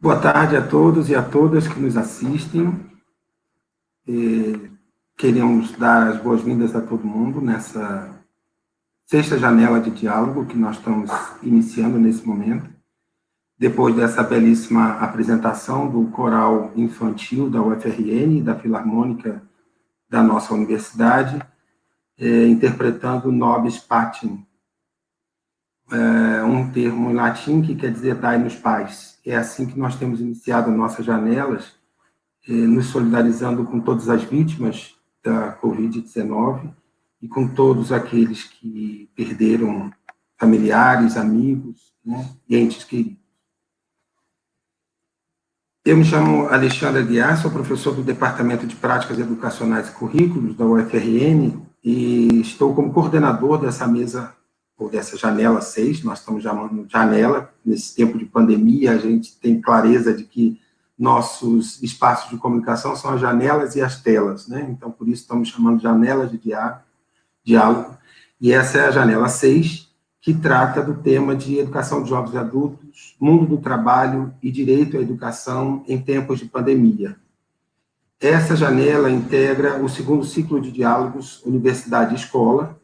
Boa tarde a todos e a todas que nos assistem. Queremos dar as boas-vindas a todo mundo nessa sexta janela de diálogo que nós estamos iniciando nesse momento, depois dessa belíssima apresentação do coral infantil da UFRN e da Filarmônica da nossa universidade, interpretando Nobis Pacem, um termo em latim que quer dizer dai-nos paz. É assim que nós temos iniciado nossas janelas, nos solidarizando com todas as vítimas da Covid-19 e com todos aqueles que perderam familiares, amigos, né, e entes queridos. Eu me chamo Alexandre Aguiar, sou professor do Departamento de Práticas Educacionais e Currículos da UFRN e estou como coordenador dessa mesa, ou dessa janela 6, nós estamos chamando de janela. Nesse tempo de pandemia, a gente tem clareza de que nossos espaços de comunicação são as janelas e as telas, né? Então, por isso, estamos chamando de janela de diálogo. E essa é a janela 6, que trata do tema de educação de jovens e adultos, mundo do trabalho e direito à educação em tempos de pandemia. Essa janela integra o segundo ciclo de diálogos Universidade e Escola,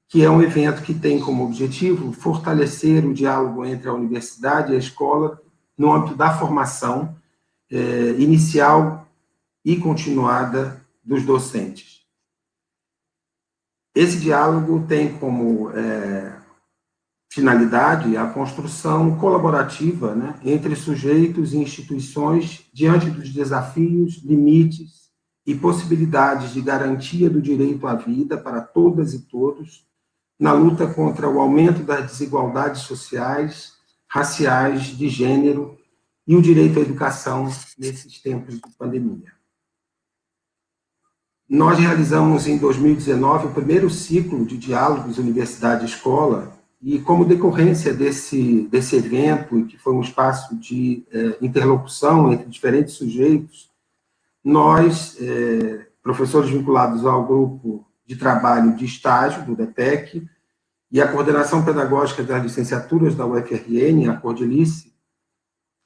que é um evento que tem como objetivo fortalecer o diálogo entre a universidade e a escola no âmbito da formação inicial e continuada dos docentes. Esse diálogo tem como finalidade a construção colaborativa, né, entre sujeitos e instituições diante dos desafios, limites e possibilidades de garantia do direito à vida para todas e todos, na luta contra o aumento das desigualdades sociais, raciais, de gênero e o direito à educação nesses tempos de pandemia. Nós realizamos em 2019 o primeiro ciclo de diálogos Universidade e Escola e, como decorrência desse evento, que foi um espaço de interlocução entre diferentes sujeitos, nós, professores vinculados ao grupo de trabalho de estágio do DEPEC e a coordenação pedagógica das licenciaturas da UFRN, a Cordelice,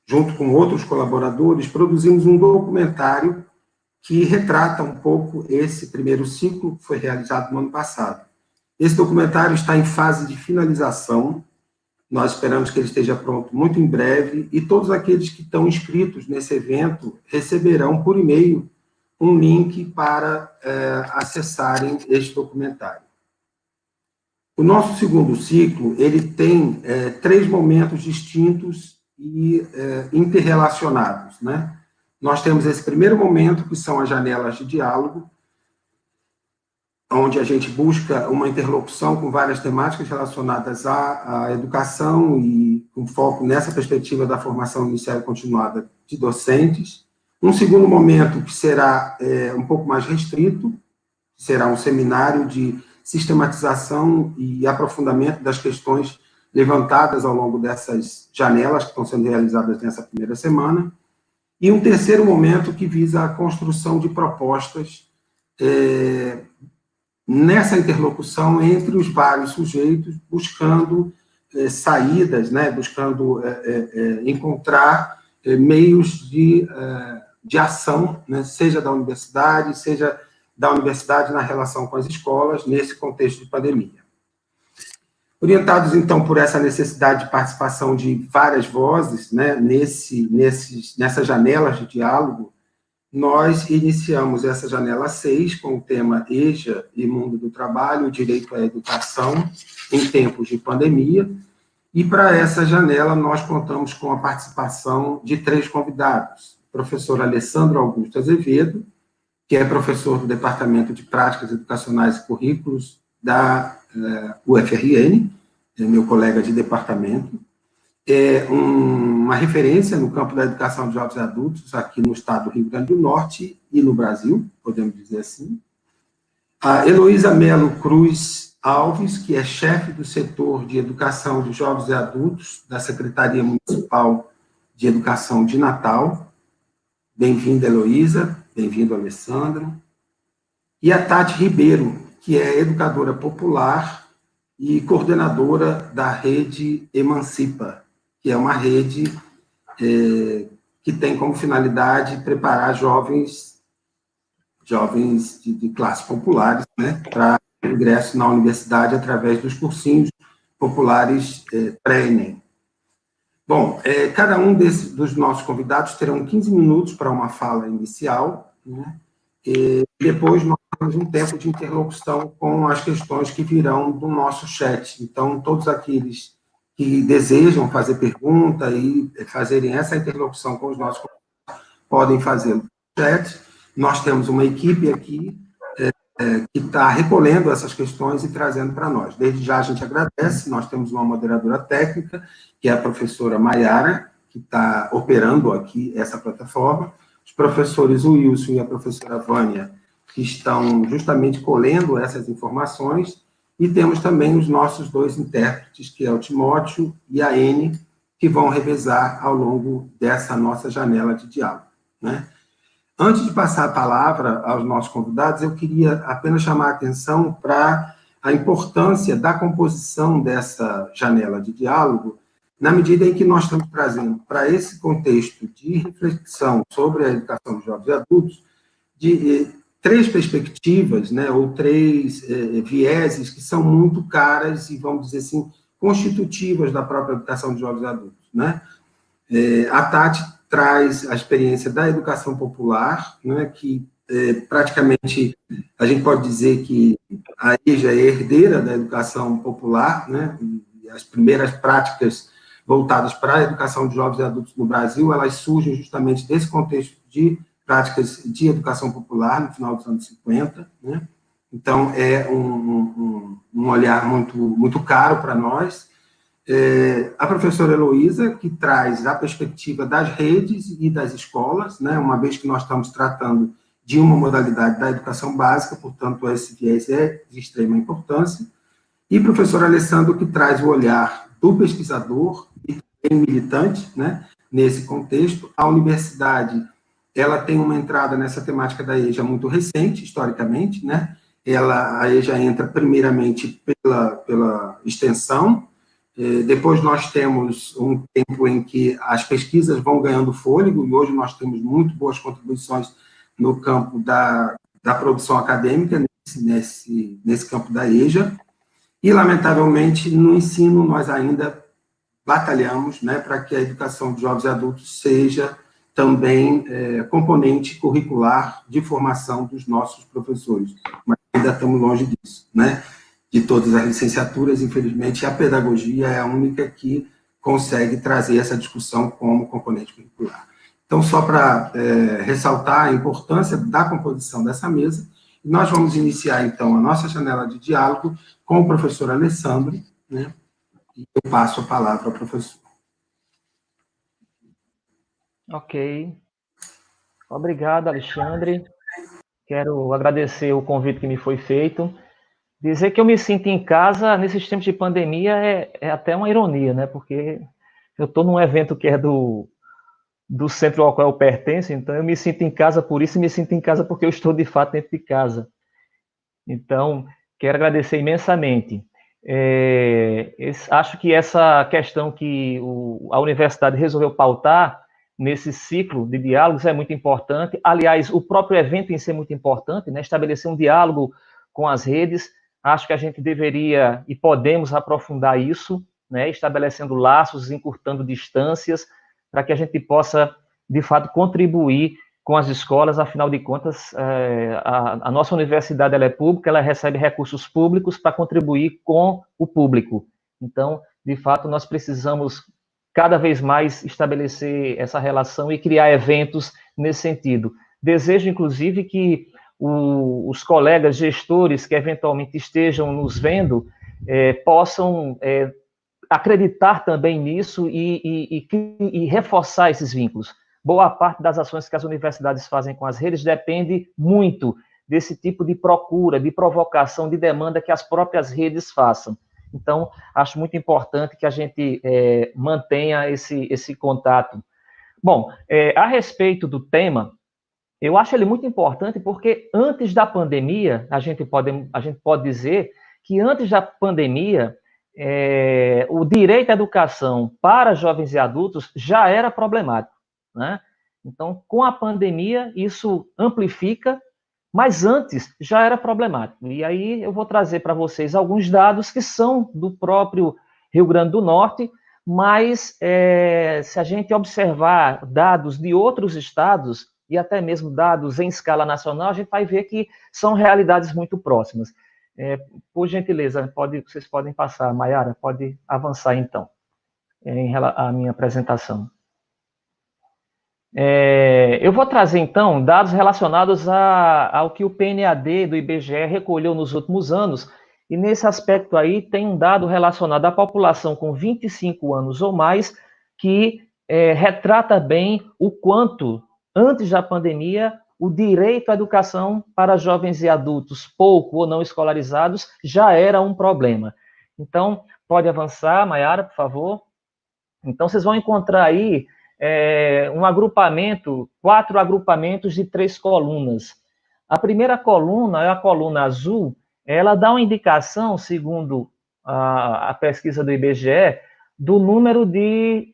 junto com outros colaboradores, produzimos um documentário que retrata um pouco esse primeiro ciclo que foi realizado no ano passado. Esse documentário está em fase de finalização, nós esperamos que ele esteja pronto muito em breve, e todos aqueles que estão inscritos nesse evento receberão por e-mail um link para acessarem este documentário. O nosso segundo ciclo, ele tem 3 momentos distintos e interrelacionados, né? Nós temos esse primeiro momento, que são as janelas de diálogo, onde a gente busca uma interlocução com várias temáticas relacionadas à educação e com foco nessa perspectiva da formação inicial e continuada de docentes. Um segundo momento, que será um pouco mais restrito, será um seminário de sistematização e aprofundamento das questões levantadas ao longo dessas janelas que estão sendo realizadas nessa primeira semana. E um terceiro momento que visa a construção de propostas nessa interlocução entre os vários sujeitos, buscando saídas, né, buscando encontrar meios de ação, né, seja da universidade na relação com as escolas, nesse contexto de pandemia. Orientados, então, por essa necessidade de participação de várias vozes, né, nessas janelas de diálogo, nós iniciamos essa janela 6 com o tema EJA e Mundo do Trabalho, Direito à Educação em Tempos de Pandemia, e para essa janela nós contamos com a participação de 3 convidados. O professor Alessandro Augusto Azevedo, que é professor do Departamento de Práticas Educacionais e Currículos da UFRN, é meu colega de departamento, é uma referência no campo da educação de jovens e adultos aqui no estado do Rio Grande do Norte e no Brasil, podemos dizer assim. A Heloísa Melo Cruz Alves, que é chefe do setor de educação de jovens e adultos da Secretaria Municipal de Educação de Natal. Bem-vinda, Heloísa. Bem-vindo, Alessandro. E a Tati Ribeiro, que é educadora popular e coordenadora da rede Emancipa, que é uma rede que tem como finalidade preparar jovens de classes populares, né, para ingresso na universidade através dos cursinhos populares pré-ENEM. Bom, cada um dos nossos convidados terão 15 minutos para uma fala inicial, né, e depois nós temos um tempo de interlocução com as questões que virão do nosso chat. Então, todos aqueles que desejam fazer pergunta e fazerem essa interlocução com os nossos convidados podem fazê-lo no chat. Nós temos uma equipe aqui que está recolhendo essas questões e trazendo para nós. Desde já a gente agradece, nós temos uma moderadora técnica, que é a professora Maiara, que está operando aqui essa plataforma, os professores Wilson e a professora Vânia, que estão justamente colhendo essas informações, e temos também os nossos 2 intérpretes, que é o Timóteo e a Ene, que vão revezar ao longo dessa nossa janela de diálogo, né? Antes de passar a palavra aos nossos convidados, eu queria apenas chamar a atenção para a importância da composição dessa janela de diálogo, na medida em que nós estamos trazendo para esse contexto de reflexão sobre a educação de jovens e adultos, de 3 perspectivas, né, ou 3 vieses que são muito caras e, vamos dizer assim, constitutivas da própria educação de jovens e adultos, né? A Tati traz a experiência da educação popular, né, que praticamente a gente pode dizer que a EJA é herdeira da educação popular, né, e as primeiras práticas voltadas para a educação de jovens e adultos no Brasil, elas surgem justamente desse contexto de práticas de educação popular no final dos anos 50, né? Então, é um olhar muito caro para nós. A professora Heloísa, que traz a perspectiva das redes e das escolas, né, uma vez que nós estamos tratando de uma modalidade da educação básica, portanto, esse viés é de extrema importância, e o professor Alessandro, que traz o olhar do pesquisador e também militante, né, nesse contexto. A universidade, ela tem uma entrada nessa temática da EJA muito recente, historicamente, né, a EJA entra primeiramente pela extensão. Depois nós temos um tempo em que as pesquisas vão ganhando fôlego, e hoje nós temos muito boas contribuições no campo da produção acadêmica, nesse campo da EJA, e, lamentavelmente, no ensino nós ainda batalhamos, né, para que a educação de jovens e adultos seja também componente curricular de formação dos nossos professores, mas ainda estamos longe disso, né? De todas as licenciaturas, infelizmente, a pedagogia é a única que consegue trazer essa discussão como componente curricular. Então, só para ressaltar a importância da composição dessa mesa, nós vamos iniciar, então, a nossa janela de diálogo com o professor Alessandro, né? E eu passo a palavra ao professor. Ok. Obrigado, Alexandre. Quero agradecer o convite que me foi feito. Dizer que eu me sinto em casa nesses tempos de pandemia é até uma ironia, né? Porque eu estou num evento que é do centro ao qual eu pertenço, então eu me sinto em casa por isso e me sinto em casa porque eu estou, de fato, dentro de casa. Então, quero agradecer imensamente. Acho que essa questão que a universidade resolveu pautar nesse ciclo de diálogos é muito importante. Aliás, o próprio evento em si é muito importante, né? Estabelecer um diálogo com as redes. Acho que a gente deveria e podemos aprofundar isso, né? Estabelecendo laços, encurtando distâncias, para que a gente possa, de fato, contribuir com as escolas. Afinal de contas, a nossa universidade ela é pública, ela recebe recursos públicos para contribuir com o público. Então, de fato, nós precisamos cada vez mais estabelecer essa relação e criar eventos nesse sentido. Desejo, inclusive, que os colegas gestores que eventualmente estejam nos vendo possam acreditar também nisso e reforçar esses vínculos. Boa parte das ações que as universidades fazem com as redes depende muito desse tipo de procura, de provocação, de demanda que as próprias redes façam. Então, acho muito importante que a gente mantenha esse contato. Bom, a respeito do tema, eu acho ele muito importante porque antes da pandemia, a gente pode dizer que antes da pandemia, o direito à educação para jovens e adultos já era problemático, né? Então, com a pandemia, isso amplifica, mas antes já era problemático. E aí eu vou trazer para vocês alguns dados que são do próprio Rio Grande do Norte, mas se a gente observar dados de outros estados, e até mesmo dados em escala nacional, a gente vai ver que são realidades muito próximas. Por gentileza, vocês podem passar, Mayara, pode avançar então, a minha apresentação. Eu vou trazer, então, dados relacionados ao que o PNAD do IBGE recolheu nos últimos anos, e nesse aspecto aí tem um dado relacionado à população com 25 anos ou mais, que retrata bem o quanto, antes da pandemia, o direito à educação para jovens e adultos pouco ou não escolarizados já era um problema. Então, pode avançar, Mayara, por favor. Então, vocês vão encontrar aí um agrupamento, 4 agrupamentos de 3 colunas. A primeira coluna é a coluna azul, ela dá uma indicação, segundo a pesquisa do IBGE, do número de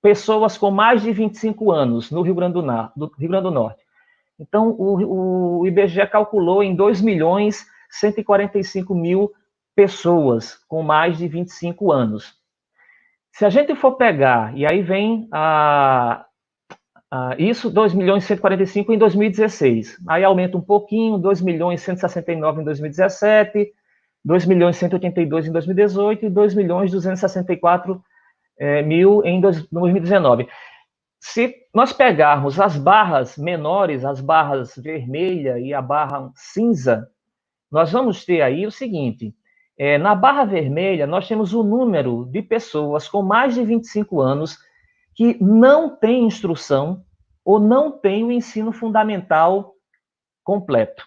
pessoas com mais de 25 anos no Rio Grande do Norte. Então, o IBGE calculou em 2.145.000 pessoas com mais de 25 anos. Se a gente for pegar, e aí vem isso, 2.145.000 em 2016, aí aumenta um pouquinho, 2.169.000 em 2017, 2.182.000 em 2018 e 2.264.000 em 2019. Se nós pegarmos as barras menores, as barras vermelha e a barra cinza, nós vamos ter aí o seguinte: na barra vermelha, nós temos o número de pessoas com mais de 25 anos que não têm instrução ou não têm o ensino fundamental completo.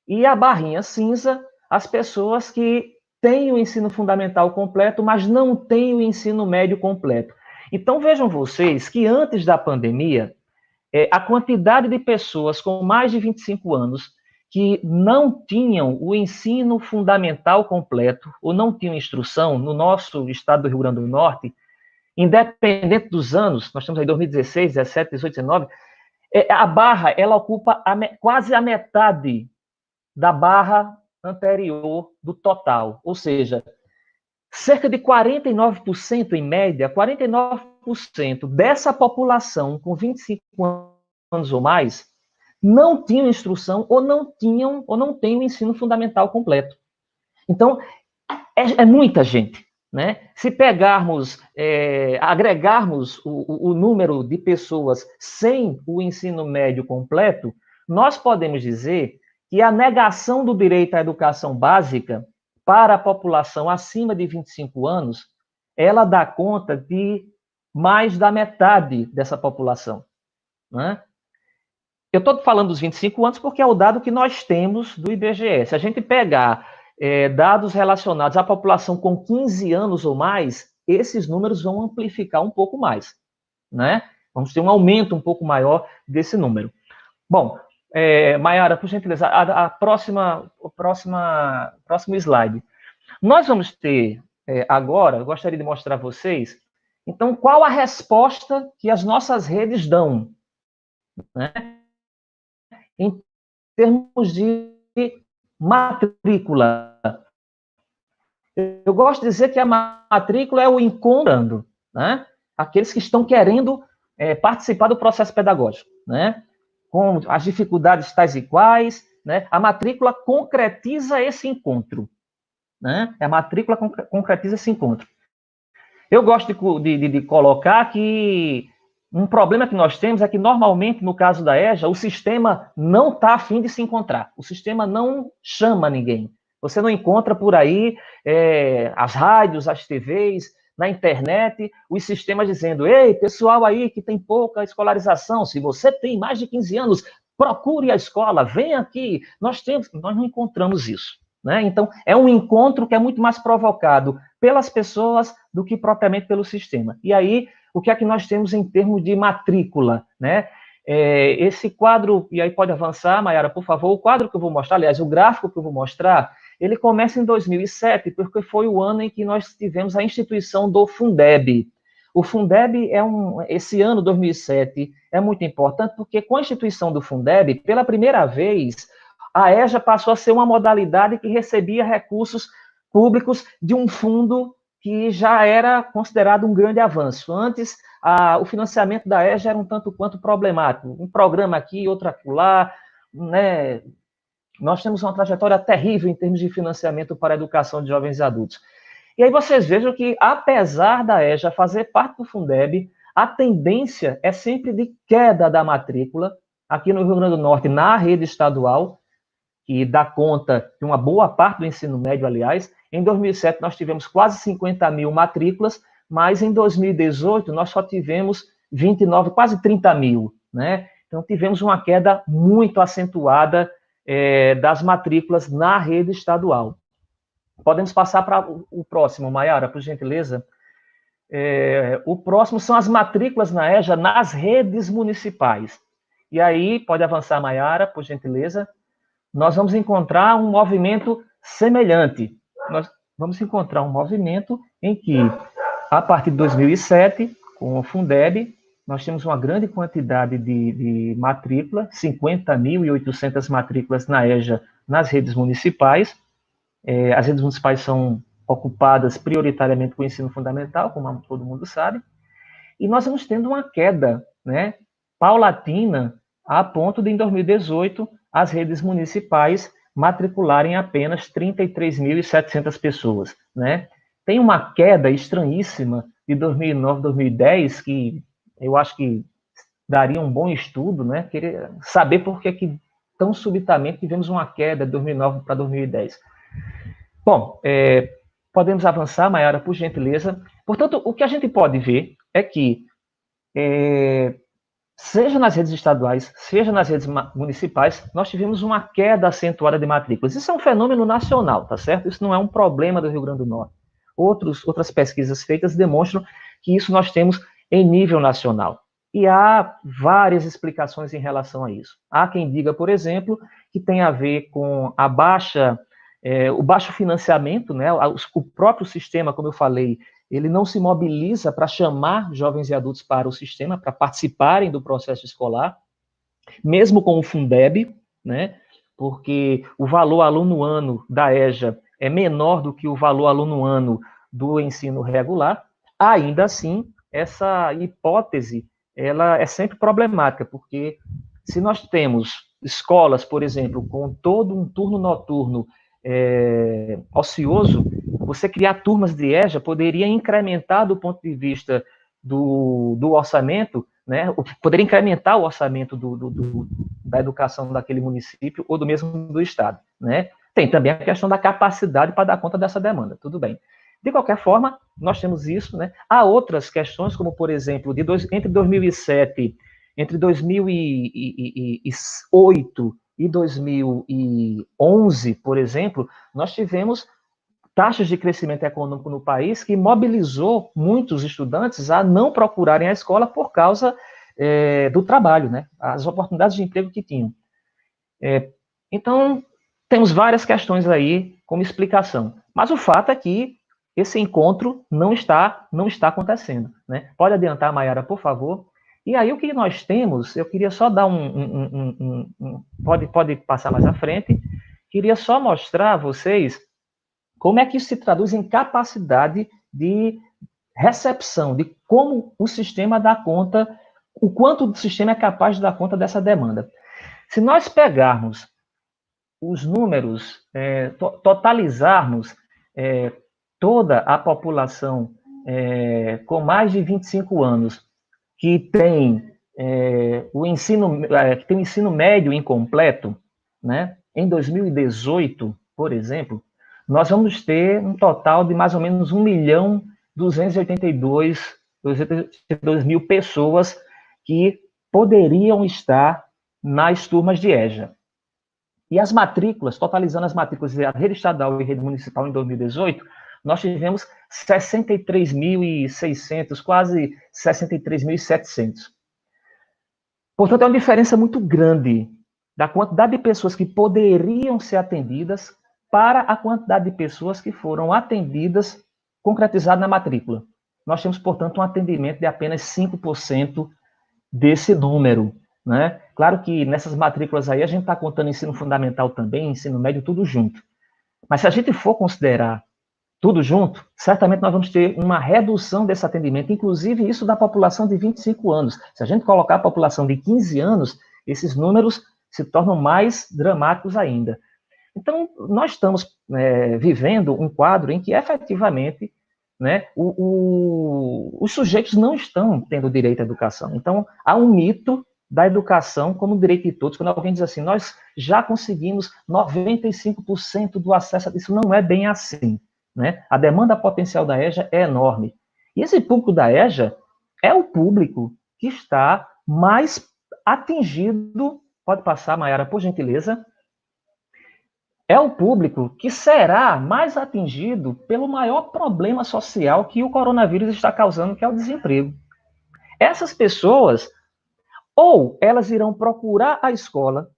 E a barrinha cinza, as pessoas que têm o ensino fundamental completo, mas não têm o ensino médio completo. Então, vejam vocês que antes da pandemia, a quantidade de pessoas com mais de 25 anos que não tinham o ensino fundamental completo ou não tinham instrução no nosso estado do Rio Grande do Norte, independente dos anos, nós temos aí 2016, 17, 18, 19, a barra, ela ocupa quase a metade da barra anterior do total, ou seja, cerca de 49% em média, 49% dessa população com 25 anos ou mais não tinham instrução ou não têm o ensino fundamental completo. Então, é muita gente, né? Se pegarmos, agregarmos o número de pessoas sem o ensino médio completo, nós podemos dizer que a negação do direito à educação básica para a população acima de 25 anos, ela dá conta de mais da metade dessa população, né? Eu estou falando dos 25 anos porque é o dado que nós temos do IBGE. Se a gente pegar dados relacionados à população com 15 anos ou mais, esses números vão amplificar um pouco mais, né? Vamos ter um aumento um pouco maior desse número. Bom, Mayara, por gentileza, próximo slide. Nós vamos ter agora, eu gostaria de mostrar a vocês, então, qual a resposta que as nossas redes dão, né, em termos de matrícula. Eu gosto de dizer que a matrícula é o encontrando, né, aqueles que estão querendo participar do processo pedagógico, né, com as dificuldades tais e quais, né, a matrícula concretiza esse encontro, né, a matrícula concretiza esse encontro. Eu gosto de colocar que um problema que nós temos é que, normalmente, no caso da EJA, o sistema não está a fim de se encontrar. O sistema não chama ninguém. Você não encontra por aí as rádios, as TVs, na internet, os sistemas dizendo: ei, pessoal aí que tem pouca escolarização, se você tem mais de 15 anos, procure a escola, vem aqui. Nós não encontramos isso, né? Então, é um encontro que é muito mais provocado pelas pessoas do que propriamente pelo sistema. E aí, o que é que nós temos em termos de matrícula, né? Esse quadro, e aí pode avançar, Mayara, por favor, o quadro que eu vou mostrar, aliás, o gráfico que eu vou mostrar, ele começa em 2007, porque foi o ano em que nós tivemos a instituição do Fundeb. O Fundeb esse ano, 2007, é muito importante, porque com a instituição do Fundeb, pela primeira vez, a EJA passou a ser uma modalidade que recebia recursos públicos de um fundo que já era considerado um grande avanço. Antes, o financiamento da EJA era um tanto quanto problemático. Um programa aqui, outro acolá, né? Nós temos uma trajetória terrível em termos de financiamento para a educação de jovens e adultos. E aí vocês vejam que, apesar da EJA fazer parte do Fundeb, a tendência é sempre de queda da matrícula, aqui no Rio Grande do Norte, na rede estadual, que dá conta de uma boa parte do ensino médio, aliás. Em 2007, nós tivemos quase 50 mil matrículas, mas em 2018, nós só tivemos 29, quase 30 mil, né? Então, tivemos uma queda muito acentuada das matrículas na rede estadual. Podemos passar para o próximo, Mayara, por gentileza. O próximo são as matrículas na EJA nas redes municipais. E aí, pode avançar, Mayara, por gentileza. Nós vamos encontrar um movimento semelhante. Nós vamos encontrar um movimento em que, a partir de 2007, com o Fundeb, nós temos uma grande quantidade de matrícula, 50.800 matrículas na EJA nas redes municipais. As redes municipais são ocupadas prioritariamente com o ensino fundamental, como todo mundo sabe, e nós vamos tendo uma queda, né, paulatina, a ponto de, em 2018, as redes municipais matricularem apenas 33.700 pessoas, né? Tem uma queda estranhíssima de 2009, 2010, que eu acho que daria um bom estudo, né? Querer saber por que tão subitamente tivemos uma queda de 2009 para 2010. Bom, podemos avançar, Mayara, por gentileza. Portanto, o que a gente pode ver é que, seja nas redes estaduais, seja nas redes municipais, nós tivemos uma queda acentuada de matrículas. Isso é um fenômeno nacional, tá certo? Isso não é um problema do Rio Grande do Norte. Outras pesquisas feitas demonstram que isso nós temos em nível nacional. E há várias explicações em relação a isso. Há quem diga, por exemplo, que tem a ver com o baixo financiamento, né? O próprio sistema, como eu falei, ele não se mobiliza para chamar jovens e adultos para o sistema, para participarem do processo escolar, mesmo com o Fundeb, né? Porque o valor aluno-ano da EJA é menor do que o valor aluno-ano do ensino regular. Ainda assim, essa hipótese ela é sempre problemática, porque se nós temos escolas, por exemplo, com todo um turno noturno ocioso, você criar turmas de EJA poderia incrementar, do ponto de vista do orçamento, né, poderia incrementar o orçamento da educação daquele município ou do mesmo do Estado, né? Tem também a questão da capacidade para dar conta dessa demanda, tudo bem. De qualquer forma, nós temos isso, né? Há outras questões, como, por exemplo, entre 2007, entre 2008 e 2011, por exemplo, nós tivemos taxas de crescimento econômico no país que mobilizou muitos estudantes a não procurarem a escola por causa do trabalho, né? As oportunidades de emprego que tinham. Então, temos várias questões aí como explicação. Mas o fato é que esse encontro não está acontecendo, né? Pode adiantar, Mayara, por favor. E aí o que nós temos, eu queria só dar pode passar mais à frente, queria só mostrar a vocês como é que isso se traduz em capacidade de recepção, de como o sistema dá conta, o quanto o sistema é capaz de dar conta dessa demanda. Se nós pegarmos os números, totalizarmos toda a população com mais de 25 anos que tem o ensino médio incompleto, né? Em 2018, por exemplo, nós vamos ter um total de mais ou menos 1.282.000 pessoas que poderiam estar nas turmas de EJA. E as matrículas, totalizando as matrículas da rede estadual e rede municipal em 2018, nós tivemos 63.600, quase 63.700. Portanto, é uma diferença muito grande da quantidade de pessoas que poderiam ser atendidas para a quantidade de pessoas que foram atendidas, concretizadas na matrícula. Nós temos, portanto, um atendimento de apenas 5% desse número, né? Claro que nessas matrículas aí a gente está contando ensino fundamental também, ensino médio, tudo junto. Mas se a gente for considerar tudo junto, certamente nós vamos ter uma redução desse atendimento, inclusive isso da população de 25 anos. Se a gente colocar a população de 15 anos, esses números se tornam mais dramáticos ainda. Então, nós estamos vivendo um quadro em que, efetivamente, né, os sujeitos não estão tendo direito à educação. Então, há um mito da educação como direito de todos. Quando alguém diz assim, nós já conseguimos 95% do acesso a isso, não é bem assim. Né? A demanda potencial da EJA é enorme. E esse público da EJA é o público que está mais atingido, pode passar, Mayara, por gentileza, é o público que será mais atingido pelo maior problema social que o coronavírus está causando, que é o desemprego. Essas pessoas, ou elas irão procurar a escola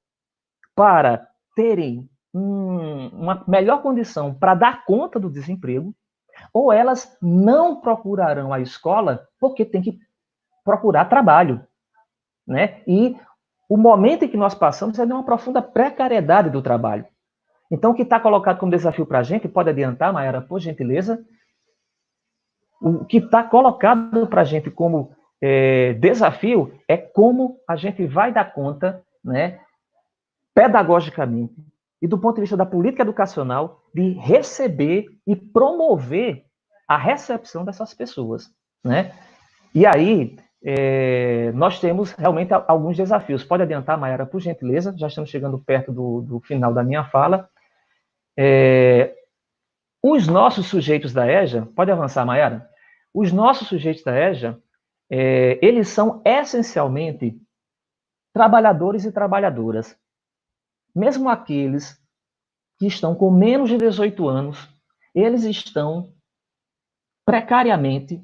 para terem uma melhor condição para dar conta do desemprego, ou elas não procurarão a escola porque tem que procurar trabalho, né? E o momento em que nós passamos é de uma profunda precariedade do trabalho. Então, o que está colocado como desafio para a gente, pode adiantar, Mayara, por gentileza, o que está colocado para a gente como desafio é como a gente vai dar conta, né, pedagogicamente, e do ponto de vista da política educacional, de receber e promover a recepção dessas pessoas, né? E aí, nós temos realmente alguns desafios. Pode adiantar, Mayara, por gentileza, já estamos chegando perto do final da minha fala. Os nossos sujeitos da EJA, pode avançar, Mayara? Os nossos sujeitos da EJA, eles são essencialmente trabalhadores e trabalhadoras. Mesmo aqueles que estão com menos de 18 anos, eles estão precariamente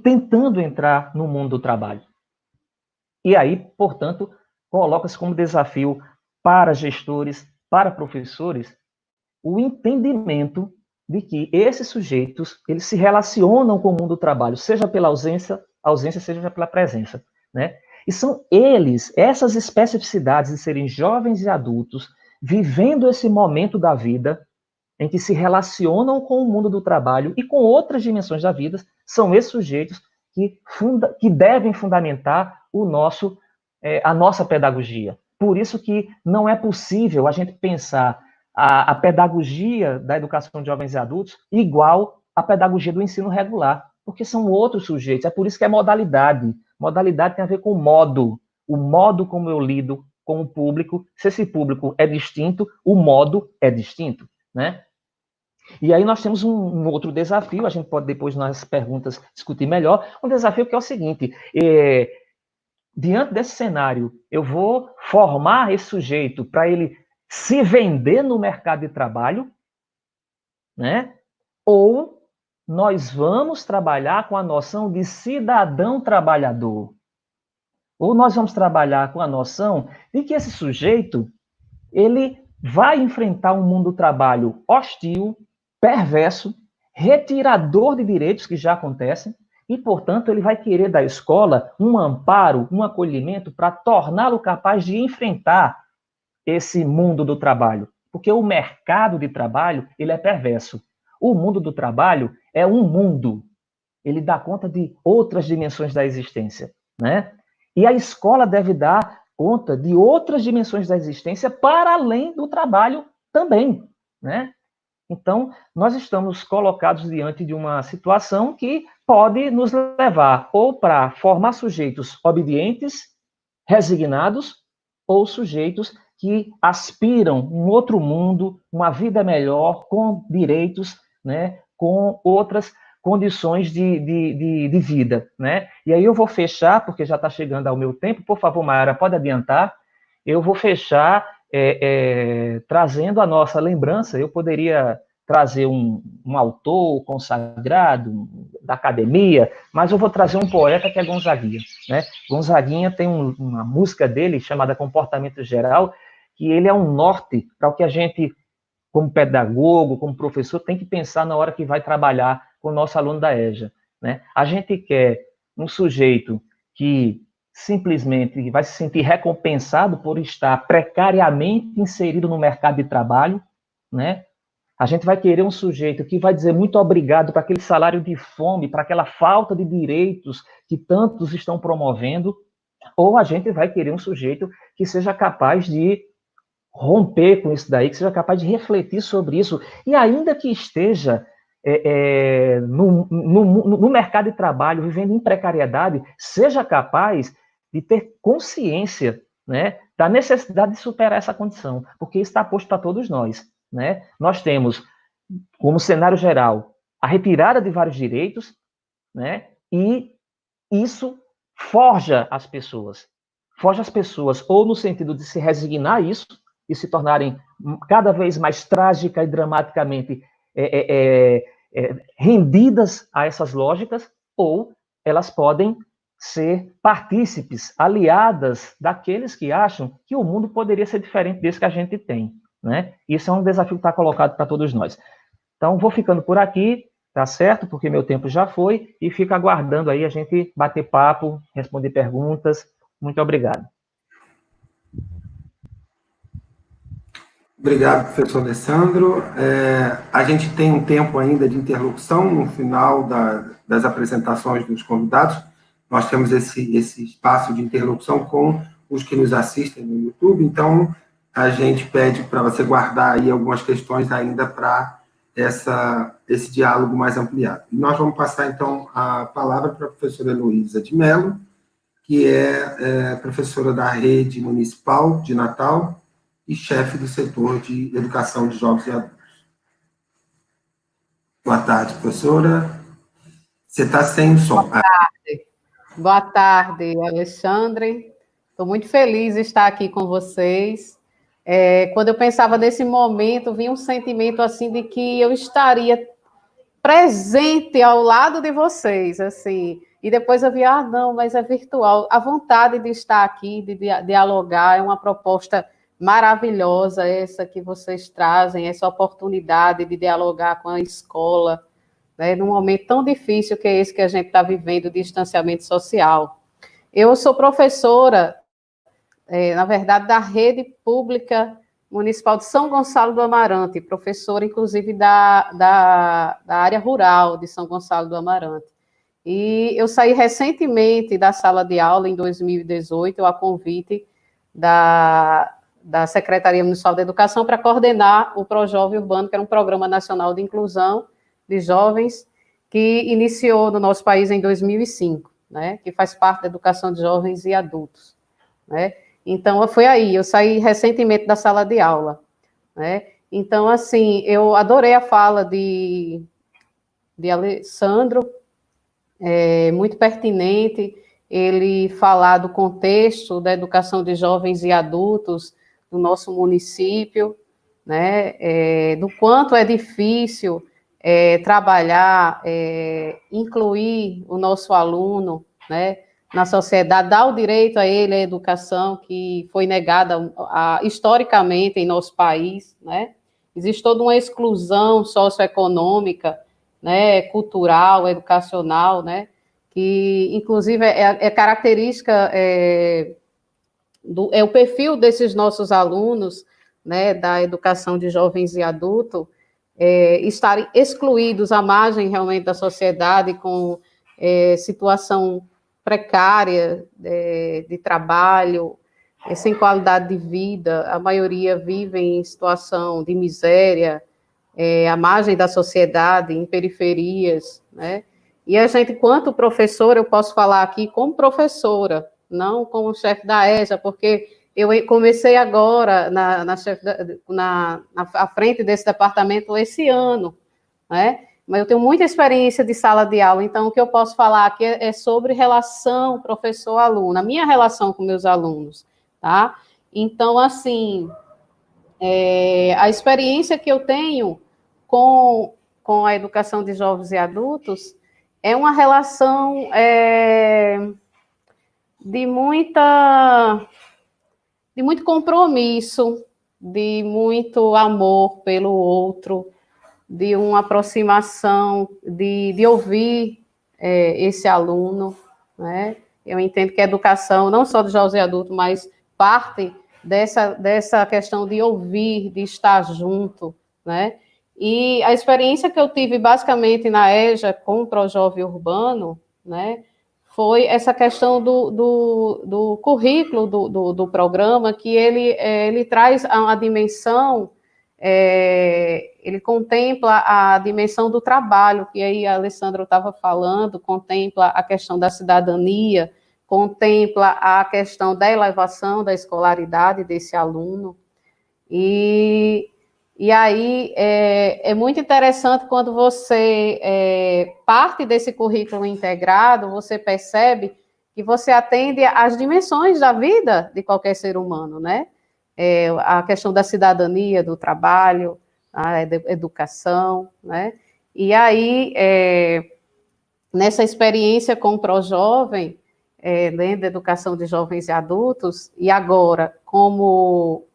tentando entrar no mundo do trabalho. E aí, portanto, coloca-se como desafio para gestores, para professores, o entendimento de que esses sujeitos, eles se relacionam com o mundo do trabalho, seja pela ausência, seja pela presença, né? E são eles, essas especificidades de serem jovens e adultos, vivendo esse momento da vida, em que se relacionam com o mundo do trabalho e com outras dimensões da vida, são esses sujeitos que devem fundamentar a nossa pedagogia. Por isso que não é possível a gente pensar a pedagogia da educação de jovens e adultos igual à pedagogia do ensino regular, porque são outros sujeitos. É por isso que é modalidade. Modalidade tem a ver com o modo como eu lido com o público. Se esse público é distinto, o modo é distinto, né? E aí nós temos um outro desafio, a gente pode depois nas perguntas discutir melhor, um desafio que é o seguinte, diante desse cenário, eu vou formar esse sujeito para ele se vender no mercado de trabalho, né? Ou nós vamos trabalhar com a noção de cidadão trabalhador. Ou nós vamos trabalhar com a noção de que esse sujeito, ele vai enfrentar um mundo do trabalho hostil, perverso, retirador de direitos que já acontecem, e, portanto, ele vai querer da escola um amparo, um acolhimento para torná-lo capaz de enfrentar esse mundo do trabalho. Porque o mercado de trabalho, ele é perverso. O mundo do trabalho é um mundo. Ele dá conta de outras dimensões da existência, né? E a escola deve dar conta de outras dimensões da existência para além do trabalho também, né? Então, nós estamos colocados diante de uma situação que pode nos levar ou para formar sujeitos obedientes, resignados, ou sujeitos que aspiram um outro mundo, uma vida melhor, com direitos, né, com outras condições de vida, né? E aí eu vou fechar, porque já está chegando ao meu tempo. Por favor, Mayara, pode adiantar. Eu vou fechar trazendo a nossa lembrança. Eu poderia trazer um autor consagrado da academia, mas eu vou trazer um poeta que é Gonzaguinha, né? Gonzaguinha tem uma música dele chamada Comportamento Geral, que ele é um norte para o que a gente, como pedagogo, como professor, tem que pensar na hora que vai trabalhar com o nosso aluno da EJA, né? A gente quer um sujeito que simplesmente vai se sentir recompensado por estar precariamente inserido no mercado de trabalho, né? A gente vai querer um sujeito que vai dizer muito obrigado para aquele salário de fome, para aquela falta de direitos que tantos estão promovendo, ou a gente vai querer um sujeito que seja capaz de romper com isso daí, que seja capaz de refletir sobre isso, e ainda que esteja no mercado de trabalho, vivendo em precariedade, seja capaz de ter consciência, né, da necessidade de superar essa condição, porque isso está posto para todos nós, né? Nós temos, como cenário geral, a retirada de vários direitos, né, e isso forja as pessoas ou no sentido de se resignar a isso, e se tornarem cada vez mais trágica e dramaticamente rendidas a essas lógicas, ou elas podem ser partícipes, aliadas daqueles que acham que o mundo poderia ser diferente desse que a gente tem, né? Isso é um desafio que está colocado para todos nós. Então, vou ficando por aqui, tá certo? Porque meu tempo já foi, e fico aguardando aí a gente bater papo, responder perguntas. Muito obrigado. Obrigado, professor Alessandro. A gente tem um tempo ainda de interlocução no final das apresentações dos convidados. Nós temos esse espaço de interlocução com os que nos assistem no YouTube, então a gente pede para você guardar aí algumas questões ainda para esse diálogo mais ampliado. E nós vamos passar, então, a palavra para a professora Heloísa de Mello, que é professora da Rede Municipal de Natal e chefe do setor de educação de jovens e adultos. Boa tarde, professora. Você está sem som. Boa tarde, Alexandre. Estou muito feliz de estar aqui com vocês. Quando eu pensava nesse momento, vinha um sentimento assim de que eu estaria presente ao lado de vocês, assim. E depois eu vi, não, mas é virtual. A vontade de estar aqui, de dialogar, é uma proposta maravilhosa essa que vocês trazem, essa oportunidade de dialogar com a escola, né, num momento tão difícil que é esse que a gente está vivendo, de distanciamento social. Eu sou professora, na verdade, da Rede Pública Municipal de São Gonçalo do Amarante, professora, inclusive, da área rural de São Gonçalo do Amarante. E eu saí recentemente da sala de aula, em 2018, a convite da Secretaria Municipal da Educação para coordenar o ProJovem Urbano, que era um programa nacional de inclusão de jovens que iniciou no nosso país em 2005, né, que faz parte da educação de jovens e adultos, né. Então, foi aí, eu saí recentemente da sala de aula, né. Então, assim, eu adorei a fala de Alessandro, muito pertinente ele falar do contexto da educação de jovens e adultos do nosso município, né, do quanto é difícil trabalhar, incluir o nosso aluno, né, na sociedade, dar o direito a ele à educação que foi negada historicamente em nosso país, né, existe toda uma exclusão socioeconômica, né, cultural, educacional, né, que, inclusive, é característica, é o perfil desses nossos alunos, né, da educação de jovens e adultos, estarem excluídos à margem, realmente, da sociedade, com situação precária de trabalho, sem qualidade de vida, a maioria vive em situação de miséria, à margem da sociedade, em periferias, né? E a gente, quanto professora, eu posso falar aqui como professora, não como chefe da EJA, porque eu comecei agora à frente desse departamento esse ano, né? Mas eu tenho muita experiência de sala de aula, então o que eu posso falar aqui é sobre relação professor-aluno, a minha relação com meus alunos, tá? Então, assim, a experiência que eu tenho com a educação de jovens e adultos é uma relação de muito compromisso, de muito amor pelo outro, de uma aproximação, de ouvir esse aluno, né? Eu entendo que a educação, não só de jovens e adultos, mas parte dessa questão de ouvir, de estar junto, né? E a experiência que eu tive, basicamente, na EJA, com o Projovem Urbano, né, foi essa questão do currículo do programa, que ele traz uma dimensão, ele contempla a dimensão do trabalho, que aí a Alessandra estava falando, contempla a questão da cidadania, contempla a questão da elevação da escolaridade desse aluno, e aí é muito interessante quando você parte desse currículo integrado, você percebe que você atende às dimensões da vida de qualquer ser humano, né? A questão da cidadania, do trabalho, a educação, né? E aí, nessa experiência com o Projovem, dentro da educação de jovens e adultos, e agora, como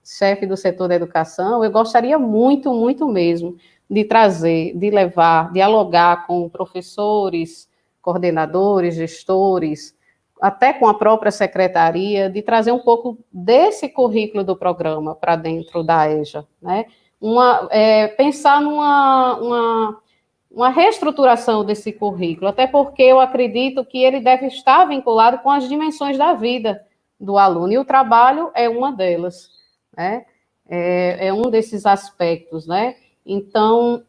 chefe do setor da educação, eu gostaria muito, muito mesmo, de trazer, de levar, dialogar com professores, coordenadores, gestores, até com a própria secretaria, de trazer um pouco desse currículo do programa para dentro da EJA, né? Pensar uma reestruturação desse currículo, até porque eu acredito que ele deve estar vinculado com as dimensões da vida do aluno, e o trabalho é uma delas, né? É um desses aspectos, né? Então,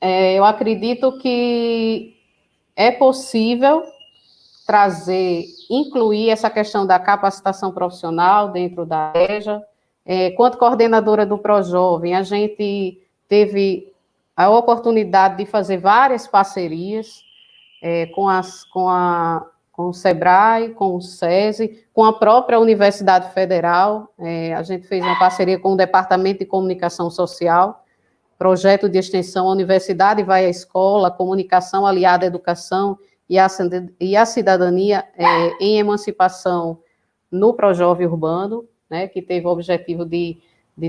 eu acredito que é possível incluir essa questão da capacitação profissional dentro da EJA. Quanto coordenadora do Projovem, a gente teve a oportunidade de fazer várias parcerias com o SEBRAE, com o SESI, com a própria Universidade Federal. A gente fez uma parceria com o Departamento de Comunicação Social, projeto de extensão A Universidade Vai à Escola, Comunicação Aliada à Educação e a Cidadania em Emancipação no Projovem Urbano, né, que teve o objetivo de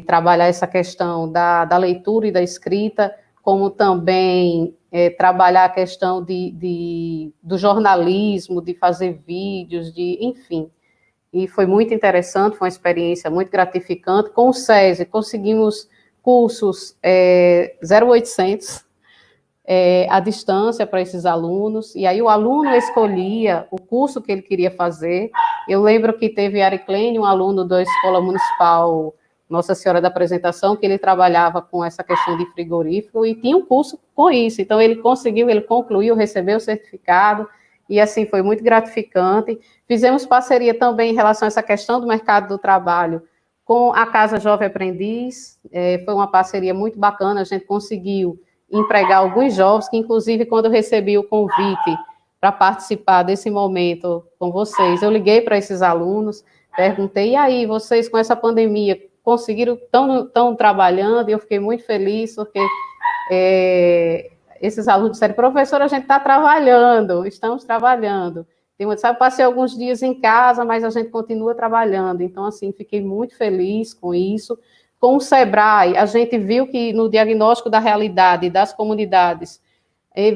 trabalhar essa questão da leitura e da escrita, como também trabalhar a questão do jornalismo, de fazer vídeos, enfim. E foi muito interessante, foi uma experiência muito gratificante. Com o SESI, conseguimos cursos 0800 à distância para esses alunos, e aí o aluno escolhia o curso que ele queria fazer. Eu lembro que teve Ariclene, um aluno da Escola Municipal Nossa Senhora da Apresentação, que ele trabalhava com essa questão de frigorífico, e tinha um curso com isso, então ele concluiu, recebeu o certificado, e assim, foi muito gratificante. Fizemos parceria também em relação a essa questão do mercado do trabalho com a Casa Jovem Aprendiz, foi uma parceria muito bacana, a gente conseguiu empregar alguns jovens, que inclusive quando eu recebi o convite para participar desse momento com vocês, eu liguei para esses alunos, perguntei, e aí, vocês com essa pandemia, conseguiram, estão trabalhando? E eu fiquei muito feliz, porque esses alunos disseram, professora, a gente está trabalhando, estamos trabalhando. Passei alguns dias em casa, mas a gente continua trabalhando. Então, assim, fiquei muito feliz com isso. com o SEBRAE, a gente viu que no diagnóstico da realidade das comunidades,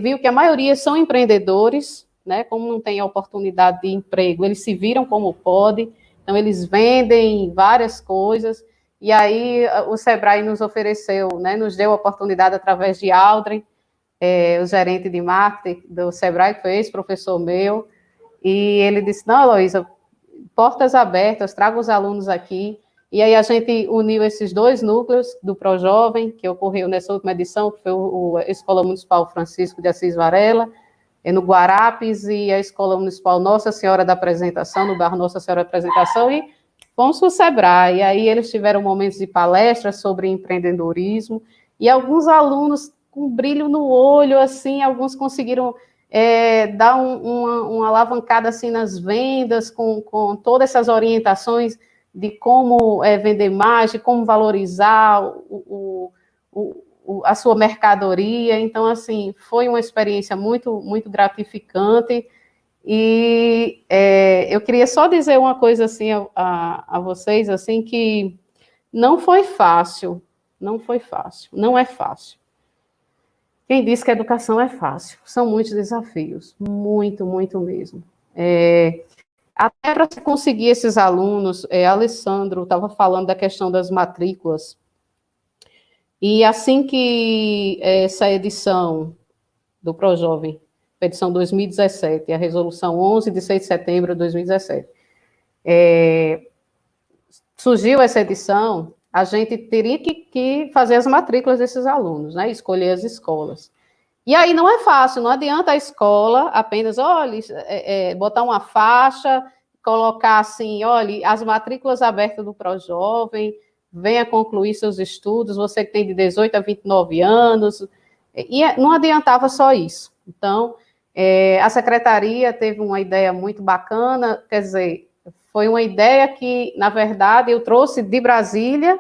viu que a maioria são empreendedores, né, como não tem oportunidade de emprego, eles se viram como pode, então eles vendem várias coisas, e aí o SEBRAE nos ofereceu, né, nos deu a oportunidade através de Aldrin, o gerente de marketing do SEBRAE, que foi ex-professor meu, e ele disse, não, Heloísa, portas abertas, traga os alunos aqui, e aí a gente uniu esses 2 núcleos do ProJovem, que ocorreu nessa última edição, que foi a Escola Municipal Francisco de Assis Varela, no Guarapes, e a Escola Municipal Nossa Senhora da Apresentação, no bairro Nossa Senhora da Apresentação, e fomos para o SEBRAE, e aí eles tiveram momentos de palestras sobre empreendedorismo, e alguns alunos com brilho no olho, assim, alguns conseguiram dar uma alavancada, assim, nas vendas, com todas essas orientações de como vender mais, de como valorizar a sua mercadoria. Então, assim, foi uma experiência muito, muito gratificante. E eu queria só dizer uma coisa, assim, a vocês, assim, que não foi fácil, não é fácil. Quem disse que a educação é fácil? São muitos desafios, muito, muito mesmo. Até para conseguir esses alunos, Alessandro estava falando da questão das matrículas, e assim que essa edição do ProJovem, a edição 2017, a resolução 11 de 6 de setembro de 2017, surgiu essa edição, a gente teria que fazer as matrículas desses alunos, né, escolher as escolas. E aí não é fácil, não adianta a escola apenas, olha, botar uma faixa, colocar assim, olha, as matrículas abertas do ProJovem, venha concluir seus estudos, você que tem de 18 a 29 anos, e não adiantava só isso. Então, a secretaria teve uma ideia muito bacana, quer dizer, foi uma ideia que, na verdade, eu trouxe de Brasília,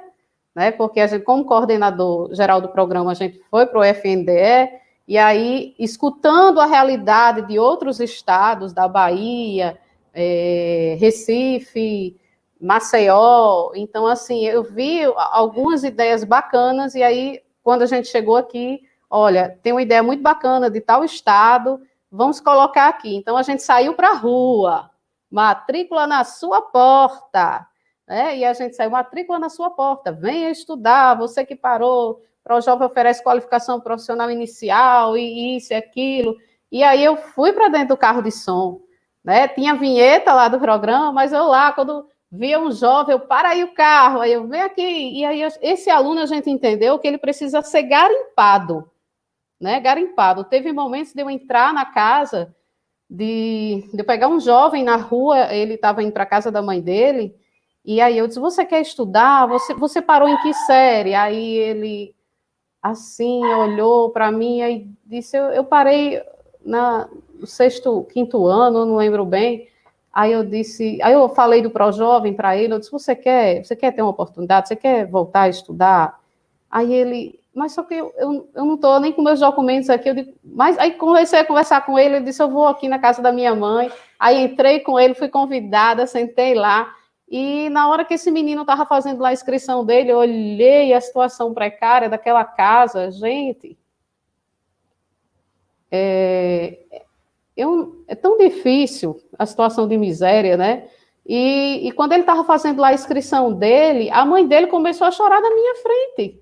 né, porque a gente, como coordenador geral do programa, a gente foi para o FNDE, e aí, escutando a realidade de outros estados, da Bahia, Recife, Maceió, então, assim, eu vi algumas ideias bacanas, e aí, quando a gente chegou aqui, olha, tem uma ideia muito bacana de tal estado, vamos colocar aqui. Então, a gente saiu para a rua, matrícula na sua porta, né? E a gente saiu, matrícula na sua porta, venha estudar, você que parou, ProJovem oferece qualificação profissional inicial, e isso e aquilo. E aí eu fui para dentro do carro de som, né? Tinha vinheta lá do programa, mas eu lá, quando via um jovem, eu para aí o carro, aí eu venho aqui, e aí esse aluno a gente entendeu que ele precisa ser garimpado, né? Garimpado. Teve momentos de eu entrar na casa, de eu pegar um jovem na rua, ele estava indo para a casa da mãe dele, e aí eu disse, você quer estudar? Você parou em que série? Aí ele, assim, olhou para mim, aí disse, eu parei no 6º, 5º ano, não lembro bem. Aí eu falei do ProJovem para ele, eu disse, você quer ter uma oportunidade? Você quer voltar a estudar? Aí ele, mas só que eu não estou nem com meus documentos aqui, eu digo, mas aí comecei a conversar com ele, ele disse, eu vou aqui na casa da minha mãe, aí entrei com ele, fui convidada, sentei lá, e na hora que esse menino estava fazendo lá a inscrição dele, eu olhei a situação precária daquela casa, gente, é tão difícil a situação de miséria, né? E quando ele estava fazendo lá a inscrição dele, a mãe dele começou a chorar na minha frente,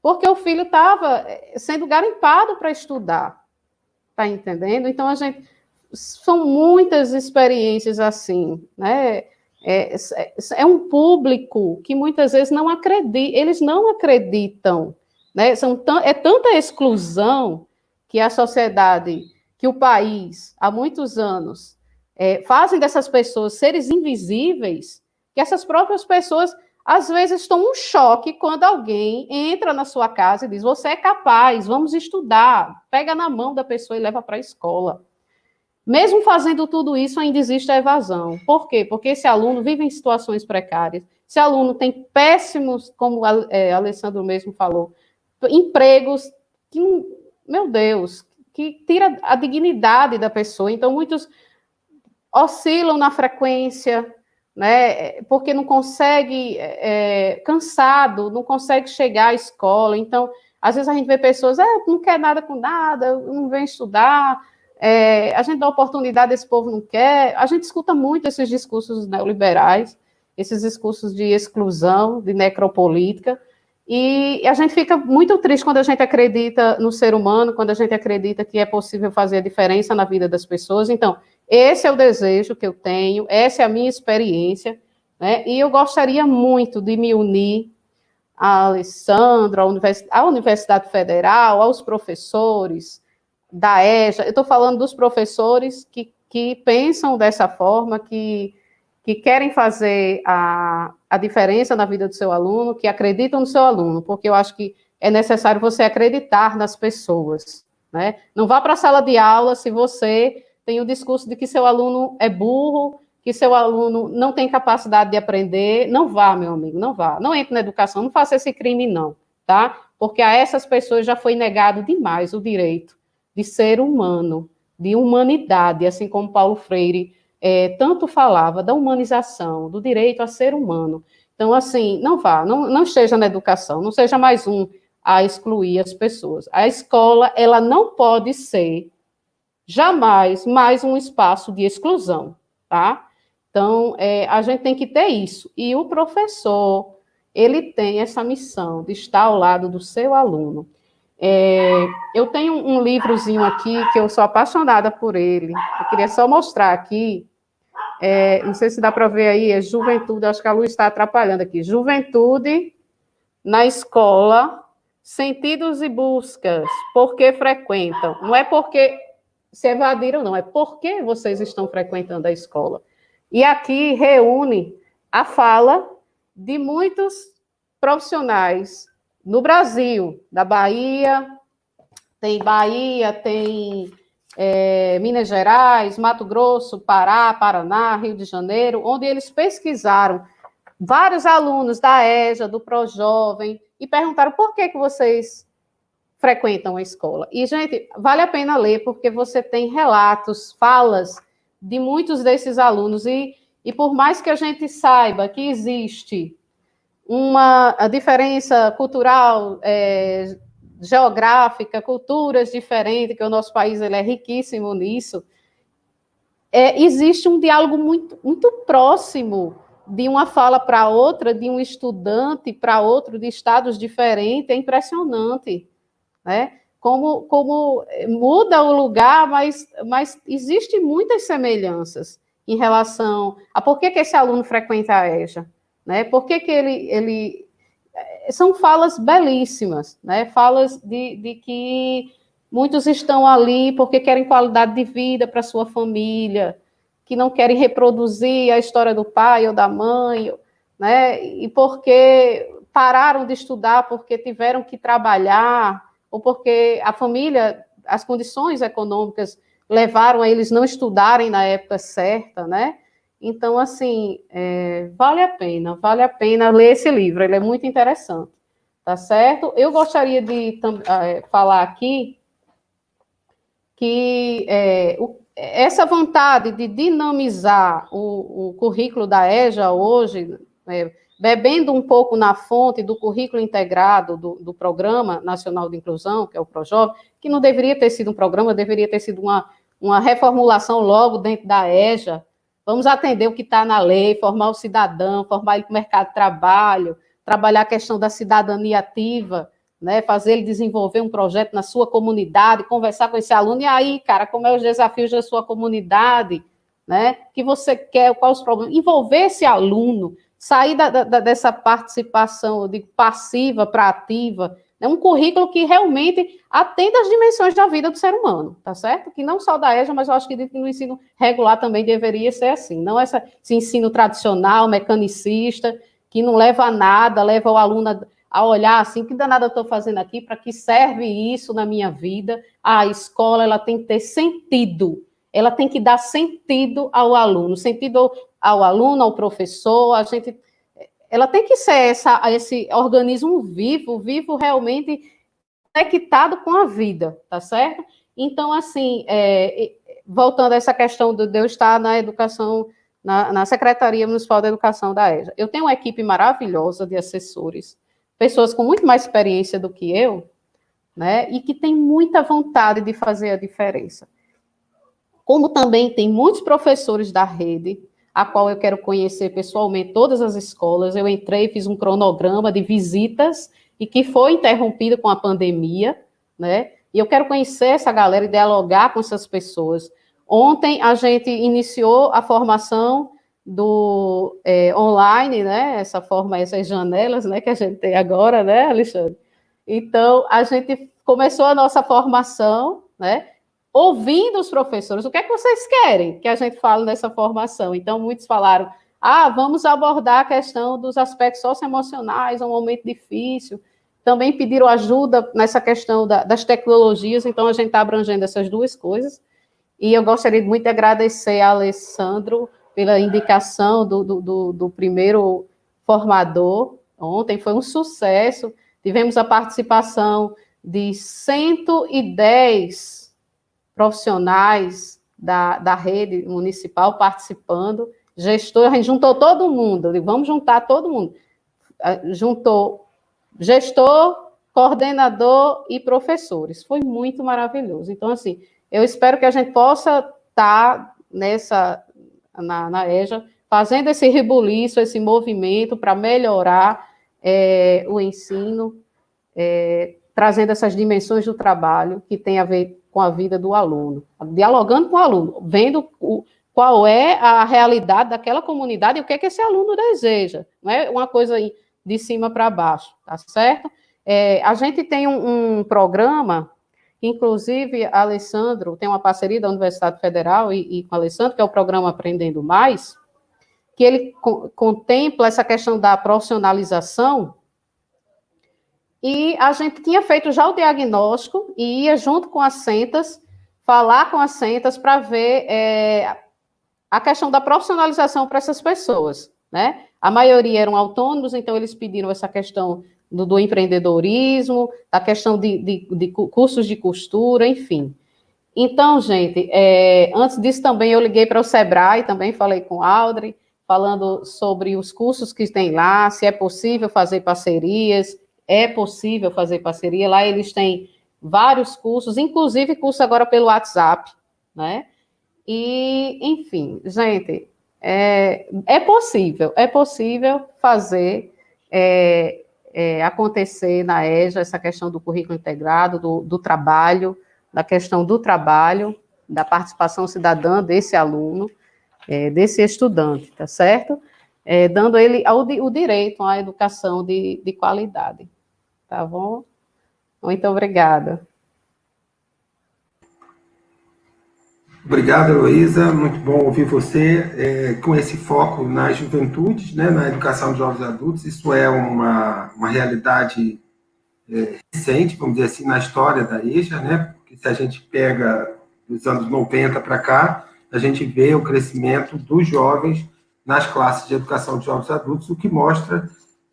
porque o filho estava sendo garimpado para estudar, tá entendendo? Então, são muitas experiências assim, né? É um público que muitas vezes não acredita, eles não acreditam, né? É tanta exclusão que a sociedade, que o país, há muitos anos, fazem dessas pessoas seres invisíveis, que essas próprias pessoas, às vezes, tomam um choque quando alguém entra na sua casa e diz, você é capaz, vamos estudar, pega na mão da pessoa e leva para a escola. Mesmo fazendo tudo isso, ainda existe a evasão. Por quê? Porque esse aluno vive em situações precárias, esse aluno tem péssimos, como Alessandro mesmo falou, empregos que, meu Deus, que tira a dignidade da pessoa. Então, muitos oscilam na frequência, né? Porque não consegue, cansado, não consegue chegar à escola. Então, às vezes a gente vê pessoas, não quer nada com nada, não vem estudar, a gente dá oportunidade, esse povo não quer. A gente escuta muito esses discursos neoliberais, esses discursos de exclusão, de necropolítica, e a gente fica muito triste quando a gente acredita no ser humano, quando a gente acredita que é possível fazer a diferença na vida das pessoas. Então, esse é o desejo que eu tenho, essa é a minha experiência, né? E eu gostaria muito de me unir a Alessandro, à Universidade Federal, aos professores da EJA. Eu estou falando dos professores que pensam dessa forma, que querem fazer a diferença na vida do seu aluno, que acreditam no seu aluno, porque eu acho que é necessário você acreditar nas pessoas, né? Não vá para a sala de aula se você tem o discurso de que seu aluno é burro, que seu aluno não tem capacidade de aprender. Não vá, meu amigo, não vá. Não entre na educação, não faça esse crime, não, tá? Porque a essas pessoas já foi negado demais o direito de ser humano, de humanidade, assim como Paulo Freire tanto falava da humanização, do direito a ser humano. Então, assim, não vá, não esteja na educação, não seja mais um a excluir as pessoas. A escola, ela não pode ser jamais mais um espaço de exclusão, tá? Então, a gente tem que ter isso. E o professor, ele tem essa missão de estar ao lado do seu aluno. Eu tenho um livrozinho aqui que eu sou apaixonada por ele. Eu queria só mostrar aqui. Não sei se dá para ver aí, é Juventude, acho que a luz está atrapalhando aqui. Juventude na escola, sentidos e buscas, por que frequentam? Não é porque se evadiram, não, é porque vocês estão frequentando a escola. E aqui reúne a fala de muitos profissionais no Brasil, da Bahia, tem Minas Gerais, Mato Grosso, Pará, Paraná, Rio de Janeiro, onde eles pesquisaram vários alunos da EJA, do ProJovem, e perguntaram por que vocês frequentam a escola. E, gente, vale a pena ler, porque você tem relatos, falas de muitos desses alunos, e por mais que a gente saiba que existe uma diferença cultural, geográfica, culturas diferentes, que o nosso país ele é riquíssimo nisso, existe um diálogo muito, muito próximo de uma fala para outra, de um estudante para outro, de estados diferentes, é impressionante, né? Como muda o lugar, mas existem muitas semelhanças em relação a por que esse aluno frequenta a EJA, né? Por que ele são falas belíssimas, né? Falas de que muitos estão ali porque querem qualidade de vida para sua família, que não querem reproduzir a história do pai ou da mãe, né? E porque pararam de estudar porque tiveram que trabalhar, ou porque a família, as condições econômicas levaram a eles não estudarem na época certa, né? Então, assim, vale a pena ler esse livro, ele é muito interessante, tá certo? Eu gostaria de falar aqui que essa vontade de dinamizar o currículo da EJA hoje, bebendo um pouco na fonte do currículo integrado do Programa Nacional de Inclusão, que é o ProJovem, que não deveria ter sido um programa, deveria ter sido uma reformulação logo dentro da EJA. Vamos atender o que está na lei, formar o cidadão, formar ele para o mercado de trabalho, trabalhar a questão da cidadania ativa, né, fazer ele desenvolver um projeto na sua comunidade, conversar com esse aluno, e aí, cara, como é os desafios da sua comunidade, né, que você quer, quais os problemas, envolver esse aluno, sair dessa participação de passiva para ativa, é um currículo que realmente atenda às dimensões da vida do ser humano, tá certo? Que não só da EJA, mas eu acho que no ensino regular também deveria ser assim, não esse ensino tradicional, mecanicista, que não leva a nada, leva o aluno a olhar assim, que danada eu estou fazendo aqui, para que serve isso na minha vida? A escola, ela tem que ter sentido, ela tem que dar sentido ao aluno, sentido ao aluno, ao professor, ela tem que ser esse organismo vivo realmente conectado com a vida, tá certo? Então, assim, voltando a essa questão de eu estar na educação na Secretaria Municipal da Educação da EJA. Eu tenho uma equipe maravilhosa de assessores, pessoas com muito mais experiência do que eu, né, e que tem muita vontade de fazer a diferença. Como também tem muitos professores da rede, a qual eu quero conhecer pessoalmente todas as escolas. Eu entrei, fiz um cronograma de visitas e que foi interrompido com a pandemia, né? E eu quero conhecer essa galera e dialogar com essas pessoas. Ontem a gente iniciou a formação do online, né? Essas janelas, né? Que a gente tem agora, né, Alexandre? Então a gente começou a nossa formação, né? Ouvindo os professores, o que é que vocês querem que a gente fale nessa formação? Então, muitos falaram, vamos abordar a questão dos aspectos socioemocionais, é um momento difícil. Também pediram ajuda nessa questão das tecnologias, então a gente está abrangendo essas duas coisas. E eu gostaria muito de agradecer a Alessandro pela indicação do primeiro formador. Ontem foi um sucesso, tivemos a participação de 110 profissionais da rede municipal participando, gestor, a gente juntou todo mundo, vamos juntar todo mundo, juntou gestor, coordenador e professores, foi muito maravilhoso. Então, assim, eu espero que a gente possa estar na EJA, fazendo esse rebuliço, esse movimento para melhorar o ensino, trazendo essas dimensões do trabalho que tem a ver com a vida do aluno, dialogando com o aluno, vendo qual é a realidade daquela comunidade e o que é que esse aluno deseja, não é uma coisa de cima para baixo, tá certo? A gente tem um programa, inclusive, Alessandro, tem uma parceria da Universidade Federal e com o Alessandro, que é o programa Aprendendo Mais, que ele contempla essa questão da profissionalização. E a gente tinha feito já o diagnóstico e ia junto com as centas, falar com as centas para ver a questão da profissionalização para essas pessoas, né? A maioria eram autônomos, então eles pediram essa questão do empreendedorismo, da questão de cursos de costura, enfim. Então, gente, antes disso também eu liguei para o Sebrae, também falei com a Audrey, falando sobre os cursos que tem lá, se é possível fazer parcerias. É possível fazer parceria, lá eles têm vários cursos, inclusive curso agora pelo WhatsApp, né? E, enfim, gente, é possível fazer acontecer na EJA essa questão do currículo integrado, do trabalho, da questão do trabalho, da participação cidadã desse aluno, desse estudante, tá certo? Dando a ele o direito à educação de qualidade. Tá bom? Muito obrigada. Obrigado, Heloísa. Muito bom ouvir você com esse foco nas juventudes, né, na educação de jovens e adultos. Isso é uma realidade recente, vamos dizer assim, na história da EJA, né? Porque se a gente pega dos anos 90 para cá, a gente vê o crescimento dos jovens nas classes de educação de jovens e adultos, o que mostra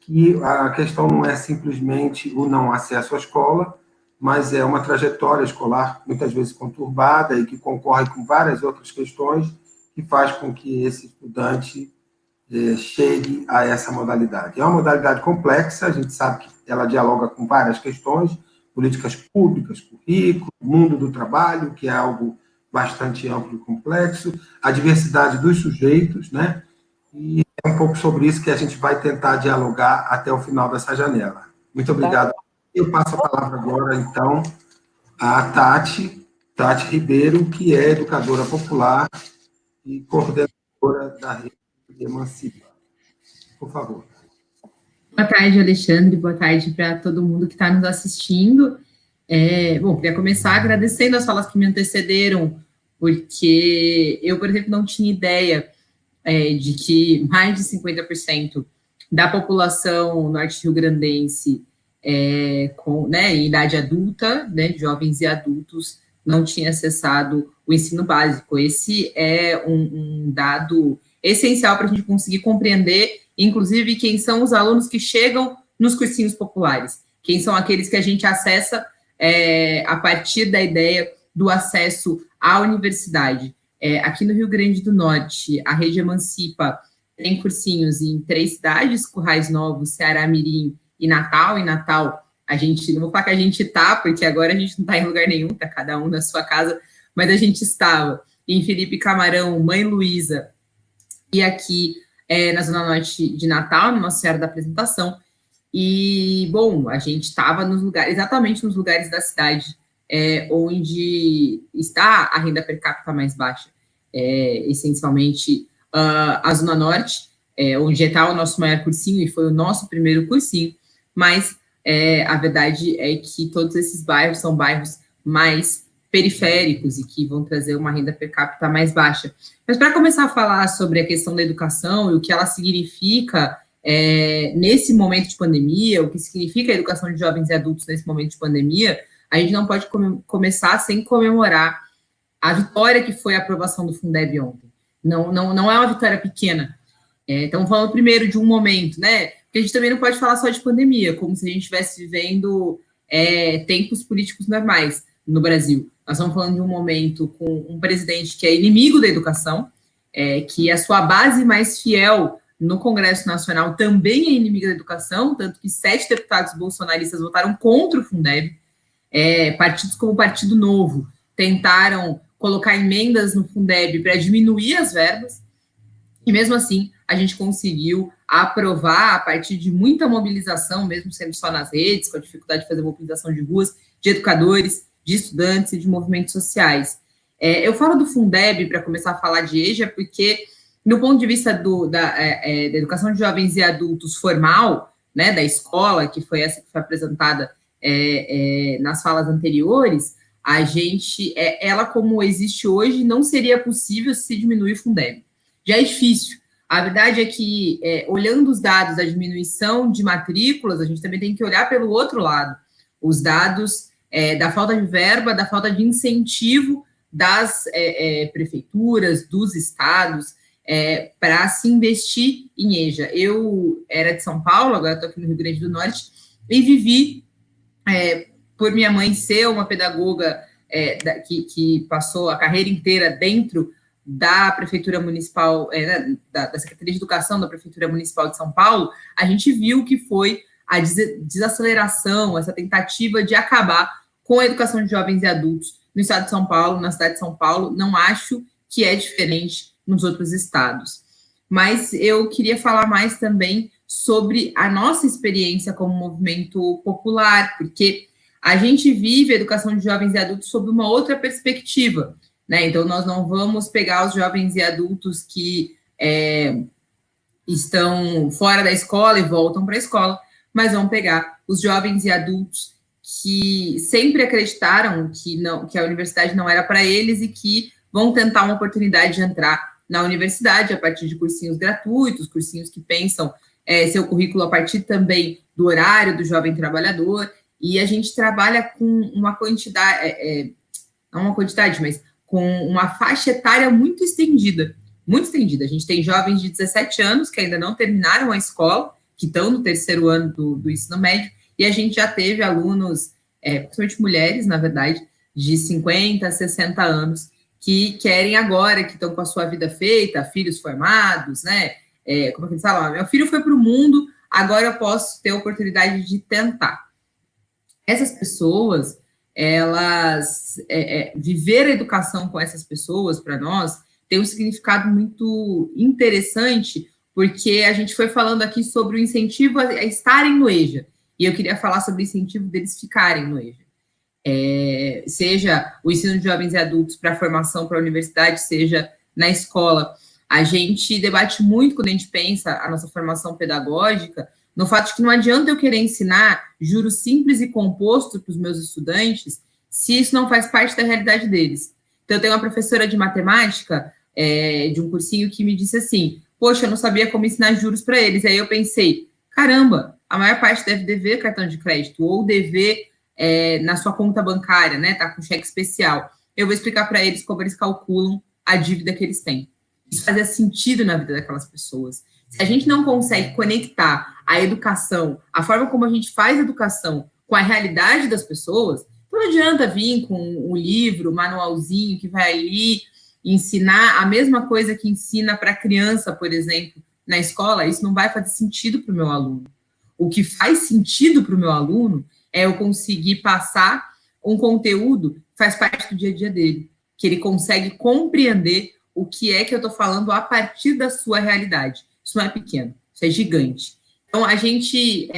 que a questão não é simplesmente o não acesso à escola, mas é uma trajetória escolar muitas vezes conturbada e que concorre com várias outras questões que faz com que esse estudante chegue a essa modalidade. É uma modalidade complexa, a gente sabe que ela dialoga com várias questões, políticas públicas, currículo, mundo do trabalho, que é algo bastante amplo e complexo, a diversidade dos sujeitos, né? E é um pouco sobre isso que a gente vai tentar dialogar até o final dessa janela. Muito obrigado. Eu passo a palavra agora, então, a Tati Ribeiro, que é educadora popular e coordenadora da rede Emancipa. Por favor. Boa tarde, Alexandre. Boa tarde para todo mundo que está nos assistindo. Bom, queria começar agradecendo as falas que me antecederam, porque eu, por exemplo, não tinha ideia de que mais de 50% da população norte-rio-grandense em idade adulta, né, jovens e adultos, não tinha acessado o ensino básico. Esse é um dado essencial para a gente conseguir compreender, inclusive, quem são os alunos que chegam nos cursinhos populares, quem são aqueles que a gente acessa a partir da ideia do acesso à universidade. Aqui no Rio Grande do Norte, a Rede Emancipa tem cursinhos em 3 cidades, Currais Novos, Ceará Mirim e Natal. Em Natal, a gente, não vou falar que a gente está, porque agora a gente não está em lugar nenhum, está cada um na sua casa, mas a gente estava em Felipe Camarão, Mãe Luísa, e aqui na Zona Norte de Natal, no Nossa Senhora da Apresentação. E, bom, a gente estava exatamente nos lugares da cidade onde está a renda per capita mais baixa. Essencialmente, a Zona Norte, onde está o nosso maior cursinho, e foi o nosso primeiro cursinho, mas a verdade é que todos esses bairros são bairros mais periféricos e que vão trazer uma renda per capita mais baixa. Mas para começar a falar sobre a questão da educação e o que ela significa nesse momento de pandemia, o que significa a educação de jovens e adultos nesse momento de pandemia, a gente não pode começar sem comemorar a vitória que foi a aprovação do Fundeb ontem. Não é uma vitória pequena. Estamos falando primeiro de um momento, né? Porque a gente também não pode falar só de pandemia, como se a gente estivesse vivendo tempos políticos normais no Brasil. Nós estamos falando de um momento com um presidente que é inimigo da educação, que a sua base mais fiel no Congresso Nacional também é inimiga da educação, tanto que 7 deputados bolsonaristas votaram contra o Fundeb. Partidos como o Partido Novo tentaram colocar emendas no Fundeb para diminuir as verbas, e mesmo assim a gente conseguiu aprovar, a partir de muita mobilização, mesmo sendo só nas redes, com a dificuldade de fazer mobilização de ruas, de educadores, de estudantes e de movimentos sociais. Eu falo do Fundeb para começar a falar de EJA, porque, no ponto de vista da educação de jovens e adultos formal, né, da escola, que foi essa que foi apresentada nas falas anteriores, a gente, ela como existe hoje, não seria possível se diminuir o Fundeb. Já é difícil. A verdade é que, olhando os dados da diminuição de matrículas, a gente também tem que olhar pelo outro lado, os dados da falta de verba, da falta de incentivo das prefeituras, dos estados, para se investir em EJA. Eu era de São Paulo, agora estou aqui no Rio Grande do Norte, e vivi, por minha mãe ser uma pedagoga que passou a carreira inteira dentro da Prefeitura Municipal, da Secretaria de Educação da Prefeitura Municipal de São Paulo, a gente viu que foi a desaceleração, essa tentativa de acabar com a educação de jovens e adultos no estado de São Paulo, na cidade de São Paulo. Não acho que é diferente nos outros estados. Mas eu queria falar mais também sobre a nossa experiência como movimento popular, porque a gente vive a educação de jovens e adultos sob uma outra perspectiva, né? Então, nós não vamos pegar os jovens e adultos que estão fora da escola e voltam para a escola, mas vamos pegar os jovens e adultos que sempre acreditaram que a universidade não era para eles e que vão tentar uma oportunidade de entrar na universidade a partir de cursinhos gratuitos, cursinhos que pensam seu currículo a partir também do horário do jovem trabalhador, e a gente trabalha com uma quantidade, não uma quantidade, mas com uma faixa etária muito estendida. A gente tem jovens de 17 anos que ainda não terminaram a escola, que estão no 3º ano do ensino médio, e a gente já teve alunos, principalmente mulheres, na verdade, de 50, 60 anos, que querem agora, que estão com a sua vida feita, filhos formados, né? Como é que eles falam? Meu filho foi para o mundo, agora eu posso ter a oportunidade de tentar. Essas pessoas, elas, viver a educação com essas pessoas, para nós, tem um significado muito interessante, porque a gente foi falando aqui sobre o incentivo a estarem no EJA, e eu queria falar sobre o incentivo deles ficarem no EJA. Seja o ensino de jovens e adultos para a formação para a universidade, seja na escola. A gente debate muito quando a gente pensa a nossa formação pedagógica, no fato de que não adianta eu querer ensinar juros simples e compostos para os meus estudantes, se isso não faz parte da realidade deles. Então, eu tenho uma professora de matemática, de um cursinho, que me disse assim, poxa, eu não sabia como ensinar juros para eles. Aí eu pensei, caramba, a maior parte deve dever cartão de crédito, ou dever na sua conta bancária, né, tá com cheque especial. Eu vou explicar para eles como eles calculam a dívida que eles têm. Isso fazia sentido na vida daquelas pessoas. Se a gente não consegue conectar a educação, a forma como a gente faz educação com a realidade das pessoas, então não adianta vir com um livro, um manualzinho que vai ali ensinar a mesma coisa que ensina para a criança, por exemplo, na escola, isso não vai fazer sentido para o meu aluno. O que faz sentido para o meu aluno é eu conseguir passar um conteúdo que faz parte do dia a dia dele, que ele consegue compreender o que é que eu estou falando a partir da sua realidade. Isso não é pequeno, isso é gigante. Então, a gente,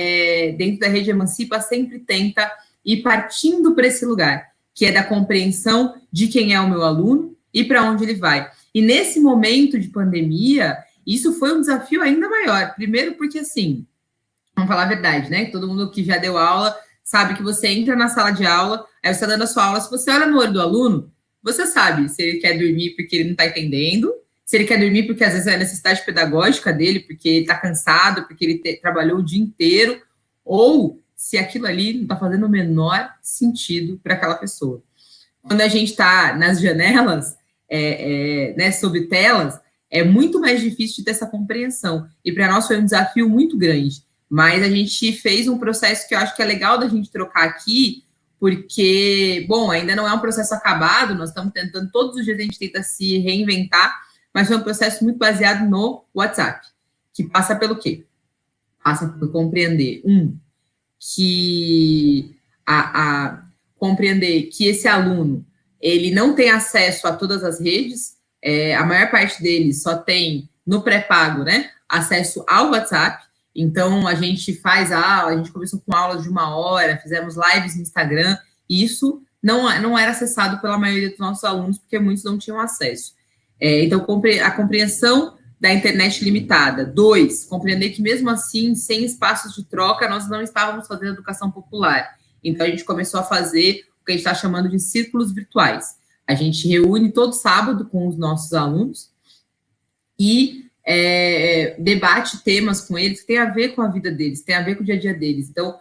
dentro da Rede Emancipa, sempre tenta ir partindo para esse lugar, que é da compreensão de quem é o meu aluno e para onde ele vai. E nesse momento de pandemia, isso foi um desafio ainda maior. Primeiro porque, assim, vamos falar a verdade, né? Todo mundo que já deu aula sabe que você entra na sala de aula, aí você está dando a sua aula, se você olha no olho do aluno, você sabe se ele quer dormir porque ele não está entendendo, se ele quer dormir porque às vezes é a necessidade pedagógica dele, porque ele está cansado, porque ele trabalhou o dia inteiro, ou se aquilo ali não está fazendo o menor sentido para aquela pessoa. Quando a gente está nas janelas, né, sob telas, é muito mais difícil de ter essa compreensão. E para nós foi um desafio muito grande. Mas a gente fez um processo que eu acho que é legal da gente trocar aqui, porque, bom, ainda não é um processo acabado, nós estamos tentando, todos os dias a gente tenta se reinventar, mas foi um processo muito baseado no WhatsApp, que passa pelo quê? Passa por compreender, compreender que esse aluno, ele não tem acesso a todas as redes, a maior parte deles só tem, no pré-pago, né, acesso ao WhatsApp. Então, a gente faz aula, a gente começou com aulas de 1 hora, fizemos lives no Instagram, e isso não era acessado pela maioria dos nossos alunos, porque muitos não tinham acesso. Então, a compreensão da internet limitada. 2, compreender que, mesmo assim, sem espaços de troca, nós não estávamos fazendo educação popular. Então, a gente começou a fazer o que a gente está chamando de círculos virtuais. A gente reúne todo sábado com os nossos alunos e debate temas com eles que tem a ver com a vida deles, tem a ver com o dia a dia deles. Então,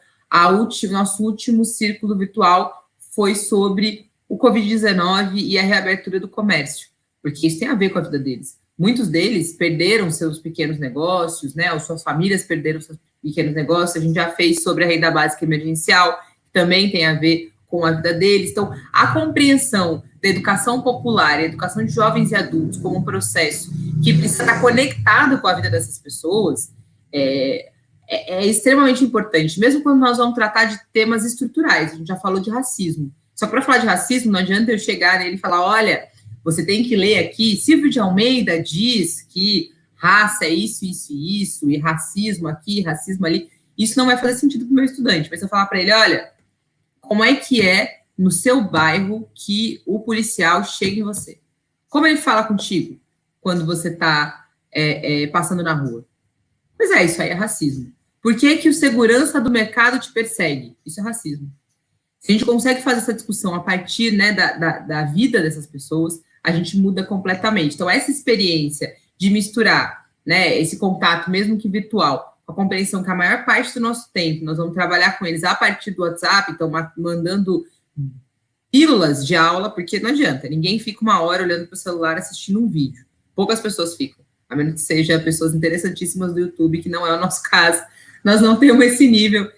nosso último círculo virtual foi sobre o Covid-19 e a reabertura do comércio, porque isso tem a ver com a vida deles. Muitos deles perderam seus pequenos negócios, né, ou suas famílias perderam seus pequenos negócios. A gente já fez sobre a renda básica emergencial, que também tem a ver com a vida deles. Então, a compreensão da educação popular, a educação de jovens e adultos como um processo que precisa estar conectado com a vida dessas pessoas é extremamente importante, mesmo quando nós vamos tratar de temas estruturais. A gente já falou de racismo. Só que para falar de racismo, não adianta eu chegar nele e falar, olha, você tem que ler aqui, Silvio de Almeida diz que raça é isso, isso e isso, e racismo aqui, racismo ali. Isso não vai fazer sentido para o meu estudante. Mas se eu falar para ele, olha, como é que é no seu bairro que o policial chega em você? Como ele fala contigo quando você está passando na rua? Pois isso aí é racismo. Por que que o segurança do mercado te persegue? Isso é racismo. Se a gente consegue fazer essa discussão a partir, né, da vida dessas pessoas, a gente muda completamente. Então, essa experiência de misturar, né, esse contato, mesmo que virtual, a compreensão que a maior parte do nosso tempo nós vamos trabalhar com eles a partir do WhatsApp, então mandando pílulas de aula, porque não adianta, ninguém fica 1 hora olhando para o celular assistindo um vídeo. Poucas pessoas ficam, a menos que sejam pessoas interessantíssimas do YouTube, que não é o nosso caso. Nós não temos esse nível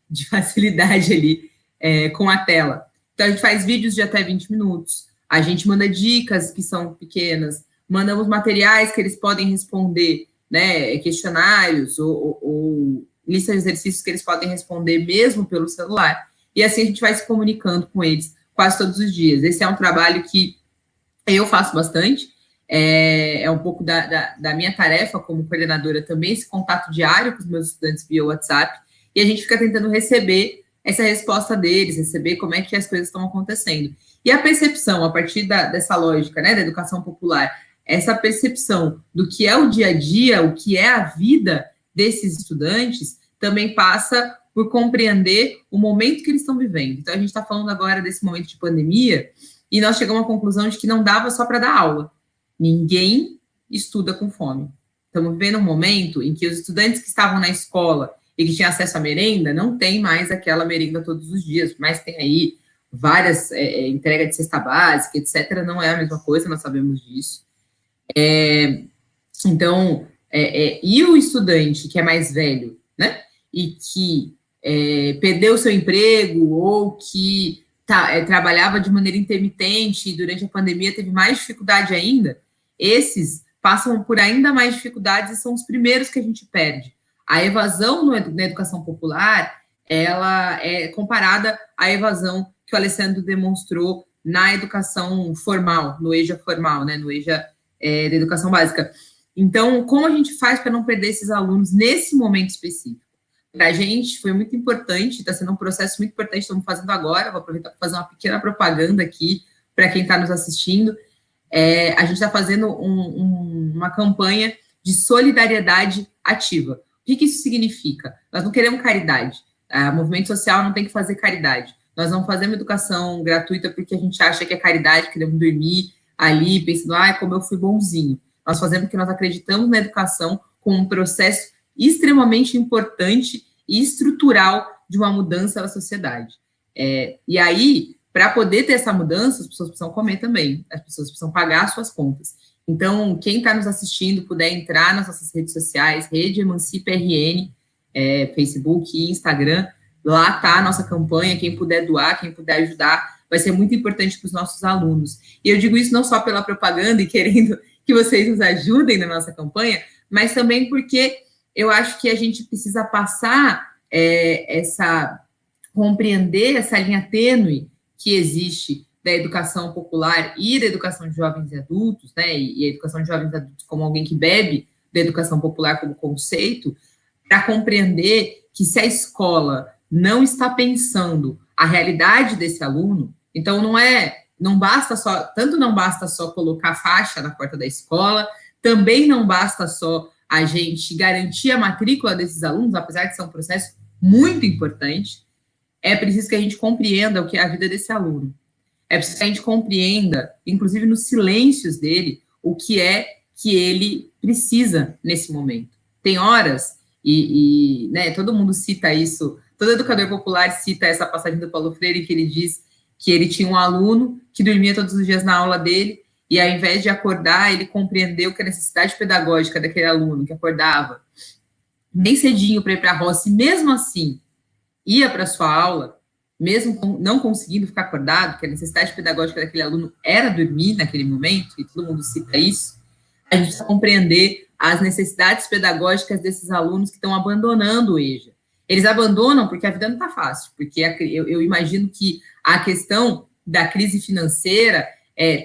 de facilidade ali com a tela. Então, a gente faz vídeos de até 20 minutos, a gente manda dicas que são pequenas, mandamos materiais que eles podem responder, né, questionários ou lista de exercícios que eles podem responder mesmo pelo celular, e assim a gente vai se comunicando com eles quase todos os dias. Esse é um trabalho que eu faço bastante, é um pouco da minha tarefa como coordenadora também, esse contato diário com os meus estudantes via WhatsApp, e a gente fica tentando receber essa resposta deles, receber como é que as coisas estão acontecendo. E a percepção, a partir dessa lógica, né, da educação popular, essa percepção do que é o dia a dia, o que é a vida desses estudantes, também passa por compreender o momento que eles estão vivendo. Então, a gente está falando agora desse momento de pandemia, e nós chegamos à conclusão de que não dava só para dar aula. Ninguém estuda com fome. Estamos vivendo um momento em que os estudantes que estavam na escola e que tinham acesso à merenda, não tem mais aquela merenda todos os dias, mas tem aí várias entrega de cesta básica, etc. Não é a mesma coisa, nós sabemos disso. Então, e o estudante que é mais velho, né, e que perdeu seu emprego ou que trabalhava de maneira intermitente e durante a pandemia teve mais dificuldade ainda, esses passam por ainda mais dificuldades e são os primeiros que a gente perde. A evasão na educação popular, ela é comparada à evasão que o Alessandro demonstrou na educação formal, no EJA formal, né, no EJA da educação básica. Então, como a gente faz para não perder esses alunos nesse momento específico? Para a gente foi muito importante, está sendo um processo muito importante, estamos fazendo agora, vou aproveitar para fazer uma pequena propaganda aqui para quem está nos assistindo. A gente está fazendo uma campanha de solidariedade ativa. O que isso significa? Nós não queremos caridade. O movimento social não tem que fazer caridade. Nós não fazemos educação gratuita porque a gente acha que é caridade, queremos dormir ali, pensando, como eu fui bonzinho. Nós fazemos porque nós acreditamos na educação como um processo extremamente importante e estrutural de uma mudança da sociedade. E aí, para poder ter essa mudança, as pessoas precisam comer também, as pessoas precisam pagar as suas contas. Então, quem está nos assistindo, puder entrar nas nossas redes sociais, Rede Emancipa RN, Facebook e Instagram, lá está a nossa campanha, quem puder doar, quem puder ajudar, vai ser muito importante para os nossos alunos. E eu digo isso não só pela propaganda e querendo que vocês nos ajudem na nossa campanha, mas também porque eu acho que a gente precisa passar compreender essa linha tênue que existe da educação popular e da educação de jovens e adultos, né, e a educação de jovens e adultos como alguém que bebe da educação popular como conceito, para compreender que se a escola não está pensando a realidade desse aluno, então não basta só colocar faixa na porta da escola, também não basta só a gente garantir a matrícula desses alunos, apesar de ser um processo muito importante, é preciso que a gente compreenda o que é a vida desse aluno. É preciso que a gente compreenda, inclusive nos silêncios dele, o que é que ele precisa nesse momento. Tem horas, né, todo mundo cita isso, todo educador popular cita essa passagem do Paulo Freire, que ele diz que ele tinha um aluno que dormia todos os dias na aula dele, e ao invés de acordar, ele compreendeu que a necessidade pedagógica daquele aluno que acordava bem cedinho para ir para a roça, e mesmo assim ia para a sua aula, mesmo não conseguindo ficar acordado, que a necessidade pedagógica daquele aluno era dormir naquele momento, e todo mundo cita isso, a gente precisa compreender as necessidades pedagógicas desses alunos que estão abandonando o EJA. Eles abandonam porque a vida não está fácil, porque eu imagino que a questão da crise financeira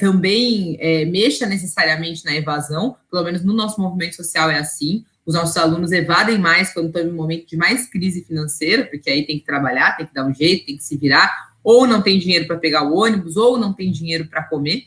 também mexa necessariamente na evasão, pelo menos no nosso movimento social é assim, os nossos alunos evadem mais quando estão em um momento de mais crise financeira, porque aí tem que trabalhar, tem que dar um jeito, tem que se virar, ou não tem dinheiro para pegar o ônibus, ou não tem dinheiro para comer.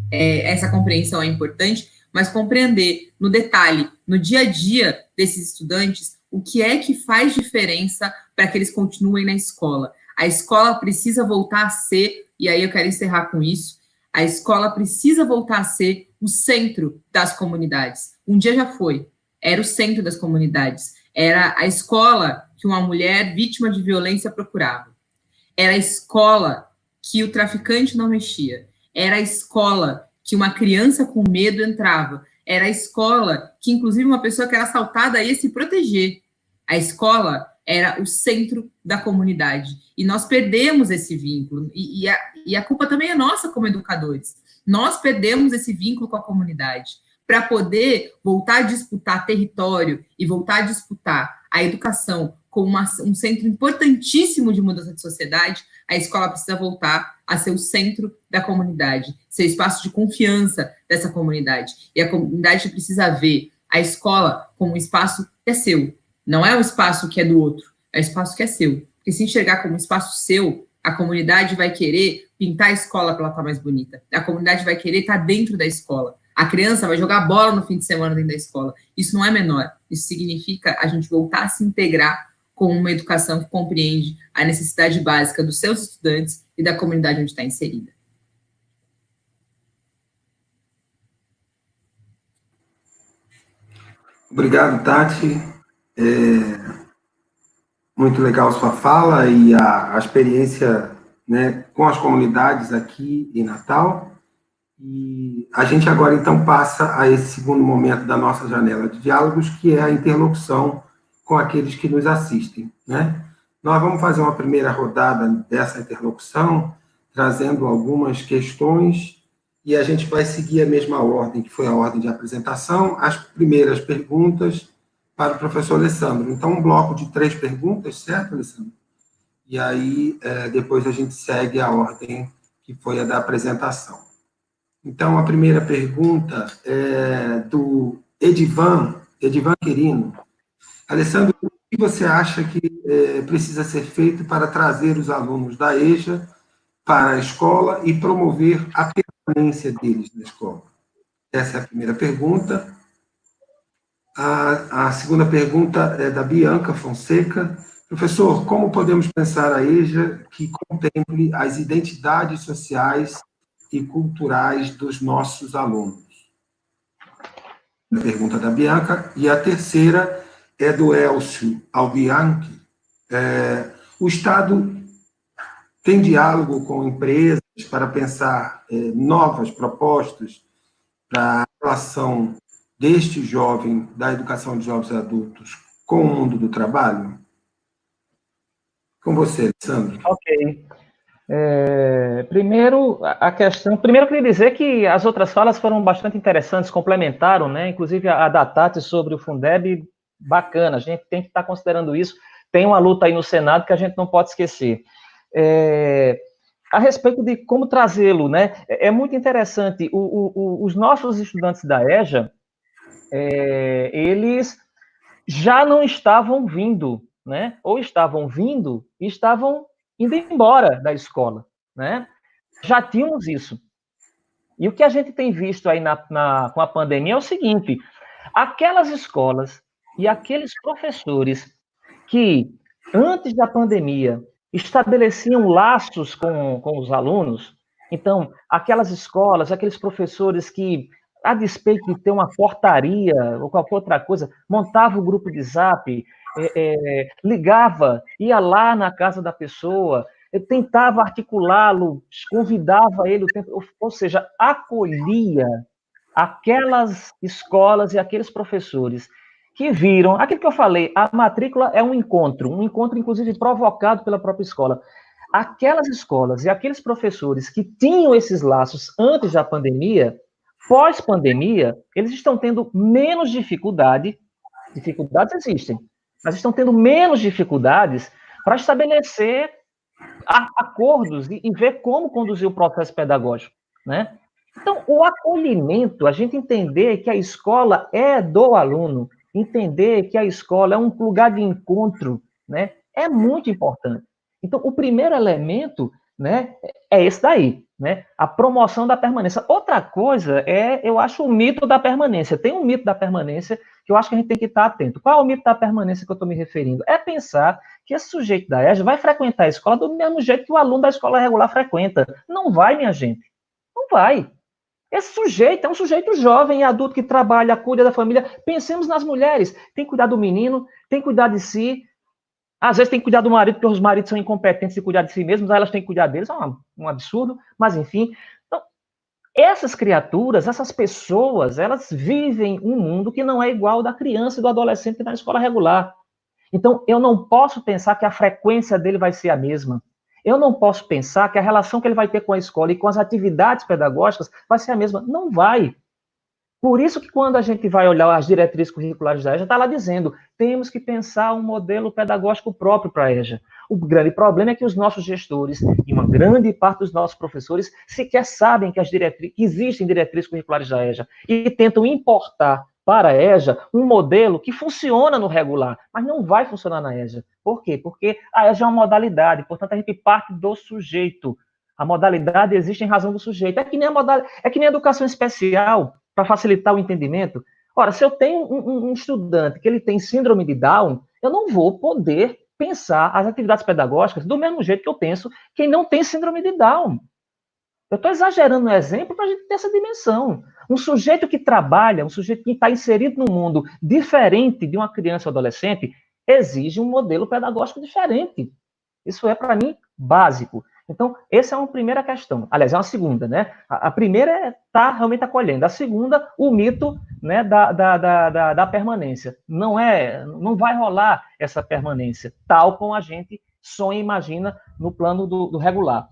Essa compreensão é importante, mas compreender no detalhe, no dia a dia desses estudantes, o que é que faz diferença para que eles continuem na escola. A escola precisa voltar a ser, e aí eu quero encerrar com isso, a escola precisa voltar a ser o centro das comunidades. Um dia já foi, era o centro das comunidades, era a escola que uma mulher vítima de violência procurava, era a escola que o traficante não mexia, era a escola que uma criança com medo entrava, era a escola que, inclusive, uma pessoa que era assaltada ia se proteger. A escola era o centro da comunidade. E nós perdemos esse vínculo. E a culpa também é nossa como educadores. Nós perdemos esse vínculo com a comunidade. Para poder voltar a disputar território e voltar a disputar a educação como um centro importantíssimo de mudança de sociedade, a escola precisa voltar a ser o centro da comunidade, ser o espaço de confiança dessa comunidade. E a comunidade precisa ver a escola como um espaço que é seu. Não é um espaço que é do outro, é um espaço que é seu. Porque se enxergar como um espaço seu, a comunidade vai querer pintar a escola para ela estar mais bonita. A comunidade vai querer estar dentro da escola. A criança vai jogar bola no fim de semana dentro da escola. Isso não é menor. Isso significa a gente voltar a se integrar com uma educação que compreende a necessidade básica dos seus estudantes e da comunidade onde está inserida. Obrigado, Tati. Muito legal sua fala e a experiência, né, com as comunidades aqui em Natal. E a gente agora, então, passa a esse segundo momento da nossa janela de diálogos, que é a interlocução com aqueles que nos assistem, né? Nós vamos fazer uma primeira rodada dessa interlocução, trazendo algumas questões, e a gente vai seguir a mesma ordem, que foi a ordem de apresentação, as primeiras perguntas para o professor Alessandro. Então, um bloco de 3 perguntas, certo, Alessandro? E aí, depois a gente segue a ordem que foi a da apresentação. Então, a primeira pergunta é do Edivan Quirino. Alessandro, o que você acha que precisa ser feito para trazer os alunos da EJA para a escola e promover a permanência deles na escola? Essa é a primeira pergunta. A segunda pergunta é da Bianca Fonseca. Professor, como podemos pensar a EJA que contemple as identidades sociais e culturais dos nossos alunos? A pergunta da Bianca. E a terceira é do Elcio Albianchi. O Estado tem diálogo com empresas para pensar novas propostas para a relação deste jovem, da educação de jovens adultos, com o mundo do trabalho? Com você, Alessandro. Ok. Primeiro, eu queria dizer que as outras falas foram bastante interessantes, complementaram, né? Inclusive a da Tati sobre o Fundeb, bacana, a gente tem que estar considerando isso. Tem uma luta aí no Senado que a gente não pode esquecer. A respeito de como trazê-lo, né? É muito interessante. Os nossos estudantes da EJA, eles já não estavam vindo, né? Ou estavam vindo e estavam indo embora da escola, né? Já tínhamos isso. E o que a gente tem visto aí com a pandemia é o seguinte: aquelas escolas e aqueles professores que, antes da pandemia, estabeleciam laços com os alunos, então, aquelas escolas, aqueles professores que, a despeito de ter uma portaria ou qualquer outra coisa, montava o grupo de Zap, ligava, ia lá na casa da pessoa, tentava articulá-lo, convidava ele, ou seja, acolhia aquelas escolas e aqueles professores que viram, aquilo que eu falei, a matrícula é um encontro inclusive provocado pela própria escola. Aquelas escolas e aqueles professores que tinham esses laços antes da pandemia, pós-pandemia, eles estão tendo menos dificuldades existem, mas estão tendo menos dificuldades para estabelecer acordos e ver como conduzir o processo pedagógico, né? Então, o acolhimento, a gente entender que a escola é do aluno, entender que a escola é um lugar de encontro, né, é muito importante. Então, o primeiro elemento, né, é esse daí, né, a promoção da permanência. Outra coisa eu acho, o mito da permanência. Tem um mito da permanência que eu acho que a gente tem que estar atento. Qual é o mito da permanência que eu estou me referindo? É pensar que esse sujeito da EJA vai frequentar a escola do mesmo jeito que o aluno da escola regular frequenta. Não vai, minha gente. Não vai. Esse sujeito é um sujeito jovem e adulto que trabalha, cuida da família. Pensemos nas mulheres. Tem que cuidar do menino, tem que cuidar de si. Às vezes tem que cuidar do marido, porque os maridos são incompetentes de cuidar de si mesmos, elas têm que cuidar deles. É um absurdo, mas enfim. Então, essas criaturas, essas pessoas, elas vivem um mundo que não é igual ao da criança e do adolescente na escola regular. Então, eu não posso pensar que a frequência dele vai ser a mesma. Eu não posso pensar que a relação que ele vai ter com a escola e com as atividades pedagógicas vai ser a mesma. Não vai. Por isso que quando a gente vai olhar as diretrizes curriculares da EJA, está lá dizendo, temos que pensar um modelo pedagógico próprio para a EJA. O grande problema é que os nossos gestores e uma grande parte dos nossos professores sequer sabem que existem diretrizes curriculares da EJA e tentam importar para a EJA um modelo que funciona no regular, mas não vai funcionar na EJA. Por quê? Porque a EJA é uma modalidade, portanto, a gente parte do sujeito. A modalidade existe em razão do sujeito. É que nem a educação especial, para facilitar o entendimento. Ora, se eu tenho um estudante que ele tem síndrome de Down, eu não vou poder pensar as atividades pedagógicas do mesmo jeito que eu penso quem não tem síndrome de Down. Eu estou exagerando no exemplo para a gente ter essa dimensão. Um sujeito que trabalha, um sujeito que está inserido num mundo diferente de uma criança ou adolescente, exige um modelo pedagógico diferente. Isso é, para mim, básico. Então, essa é uma primeira questão. Aliás, é uma segunda, né? A primeira é estar realmente acolhendo. A segunda, o mito, né, da permanência. Não vai rolar essa permanência, tal como a gente sonha e imagina no plano do regular.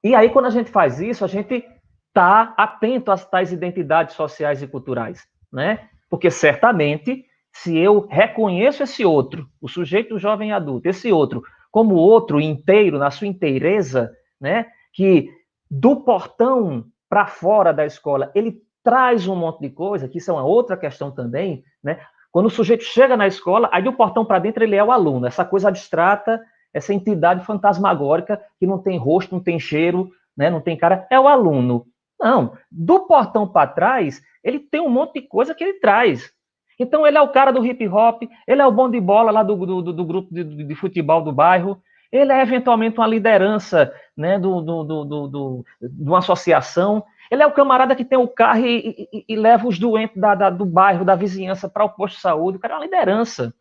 E aí, quando a gente faz isso, a gente está atento às tais identidades sociais e culturais, né? Porque, certamente, se eu reconheço esse outro, o sujeito jovem adulto, esse outro, como outro inteiro, na sua inteireza, né? Que do portão para fora da escola, ele traz um monte de coisa, que isso é uma outra questão também, né? Quando o sujeito chega na escola, aí do portão para dentro ele é o aluno, essa coisa abstrata, essa entidade fantasmagórica que não tem rosto, não tem cheiro, né, não tem cara, é o aluno. Não, do portão para trás, ele tem um monte de coisa que ele traz. Então, ele é o cara do hip hop, ele é o bom de bola lá do grupo de futebol do bairro, ele é eventualmente uma liderança, né, de uma associação, ele é o camarada que tem o carro e leva os doentes do bairro, da vizinhança, para o posto de saúde, o cara é uma liderança.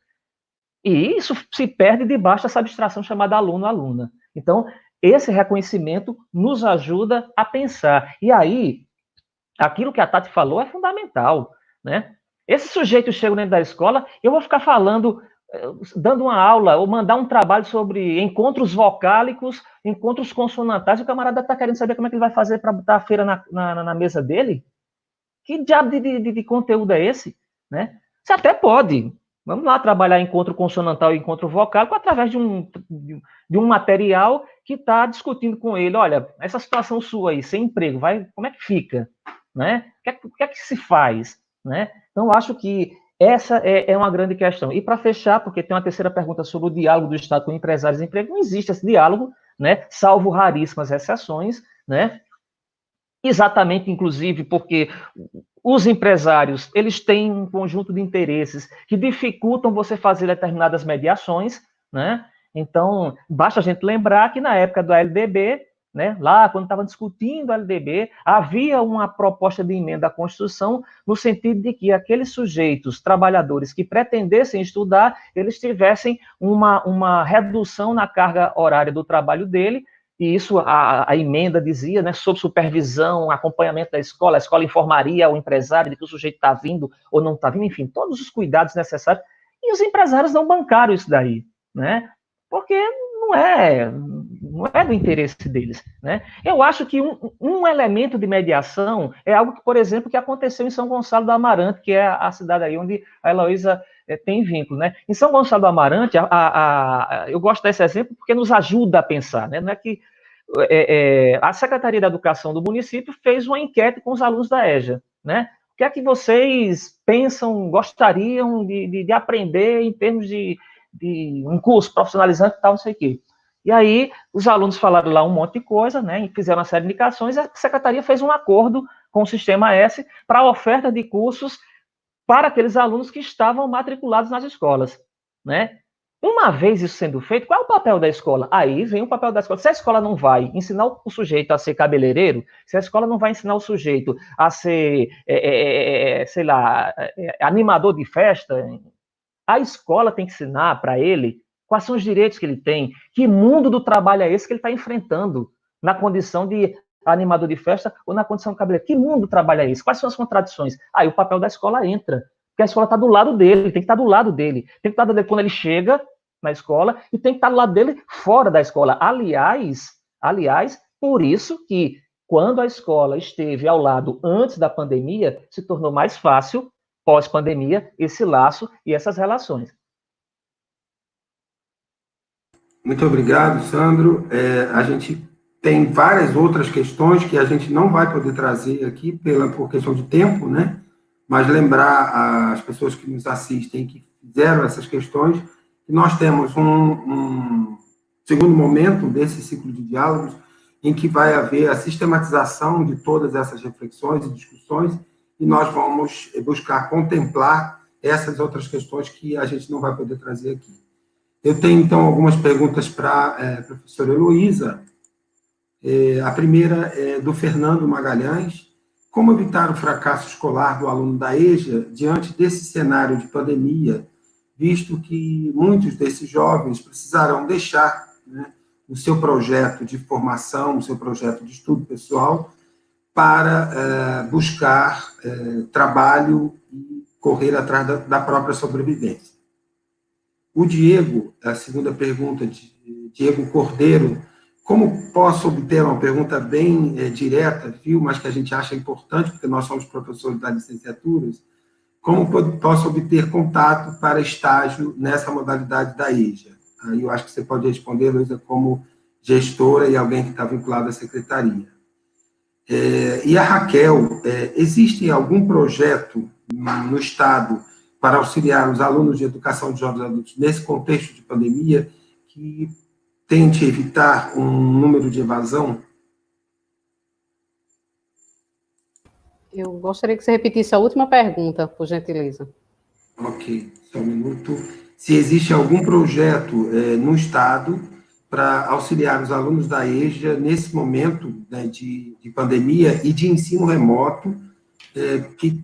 E isso se perde debaixo dessa abstração chamada aluno-aluna. Então, esse reconhecimento nos ajuda a pensar. E aí, aquilo que a Tati falou é fundamental, né? Esse sujeito chega dentro da escola, eu vou ficar falando, dando uma aula, ou mandar um trabalho sobre encontros vocálicos, encontros consonantais, e o camarada está querendo saber como é que ele vai fazer para botar a feira na mesa dele? Que diabo de conteúdo é esse? Né? Você até pode. Vamos lá trabalhar encontro consonantal e encontro vocálico através de um material que está discutindo com ele. Olha, essa situação sua aí, sem emprego, como é que fica? Né? O que é que se faz? Né? Então, acho que essa é uma grande questão. E para fechar, porque tem uma terceira pergunta sobre o diálogo do Estado com empresários e emprego, não existe esse diálogo, né? Salvo raríssimas exceções, né? Exatamente, inclusive, porque os empresários, eles têm um conjunto de interesses que dificultam você fazer determinadas mediações, né? Então, basta a gente lembrar que na época do LDB, né, lá quando estava discutindo o LDB, havia uma proposta de emenda à Constituição no sentido de que aqueles sujeitos, trabalhadores que pretendessem estudar, eles tivessem uma redução na carga horária do trabalho dele, e isso a emenda dizia, né, sob supervisão, acompanhamento da escola, a escola informaria ao empresário de que o sujeito está vindo ou não está vindo, enfim, todos os cuidados necessários, e os empresários não bancaram isso daí, né, porque não é do interesse deles, né. Eu acho que um elemento de mediação é algo que, por exemplo, que aconteceu em São Gonçalo do Amarante, que é a cidade aí onde a Heloísa tem vínculo, né. Em São Gonçalo do Amarante, eu gosto desse exemplo porque nos ajuda a pensar, né, não é que a Secretaria da Educação do município fez uma enquete com os alunos da EJA, né? O que é que vocês pensam, gostariam de aprender em termos de um curso profissionalizante e tal, não sei o quê. E aí, os alunos falaram lá um monte de coisa, né? E fizeram uma série de indicações, e a Secretaria fez um acordo com o Sistema S para a oferta de cursos para aqueles alunos que estavam matriculados nas escolas, né? Uma vez isso sendo feito, qual é o papel da escola? Aí vem o papel da escola. Se a escola não vai ensinar o sujeito a ser cabeleireiro, se a escola não vai ensinar o sujeito a ser, sei lá, animador de festa, a escola tem que ensinar para ele quais são os direitos que ele tem, que mundo do trabalho é esse que ele está enfrentando na condição de animador de festa ou na condição de cabeleireiro. Que mundo do trabalho é esse? Quais são as contradições? Aí o papel da escola entra, porque a escola está do lado dele, tem que estar do lado dele, tem que estar do lado dele quando ele chega na escola e tem que estar do lado dele fora da escola. Aliás, por isso que quando a escola esteve ao lado antes da pandemia, se tornou mais fácil, pós-pandemia, esse laço e essas relações. Muito obrigado, Sandro. A gente tem várias outras questões que a gente não vai poder trazer aqui por questão de tempo, né? Mas lembrar as pessoas que nos assistem que fizeram essas questões que nós temos um segundo momento desse ciclo de diálogos em que vai haver a sistematização de todas essas reflexões e discussões e nós vamos buscar contemplar essas outras questões que a gente não vai poder trazer aqui. Eu tenho, então, algumas perguntas para a professora Heloísa. A primeira é do Fernando Magalhães. Como evitar o fracasso escolar do aluno da EJA diante desse cenário de pandemia, visto que muitos desses jovens precisarão deixar, né, o seu projeto de formação, o seu projeto de estudo pessoal, para buscar trabalho e correr atrás da própria sobrevivência. O Diego, a segunda pergunta de Diego Cordeiro, Como posso obter, uma pergunta bem direta, viu, mas que a gente acha importante, porque nós somos professores das licenciaturas, como posso obter contato para estágio nessa modalidade da EJA? Aí eu acho que você pode responder, Luísa, como gestora e alguém que está vinculado à secretaria. E a Raquel, existe algum projeto no Estado para auxiliar os alunos de educação de jovens adultos nesse contexto de pandemia que tente evitar um número de evasão? Eu gostaria que você repetisse a última pergunta, por gentileza. Ok, só um minuto. Se existe algum projeto no Estado para auxiliar os alunos da EJA nesse momento, né, de pandemia e de ensino remoto, que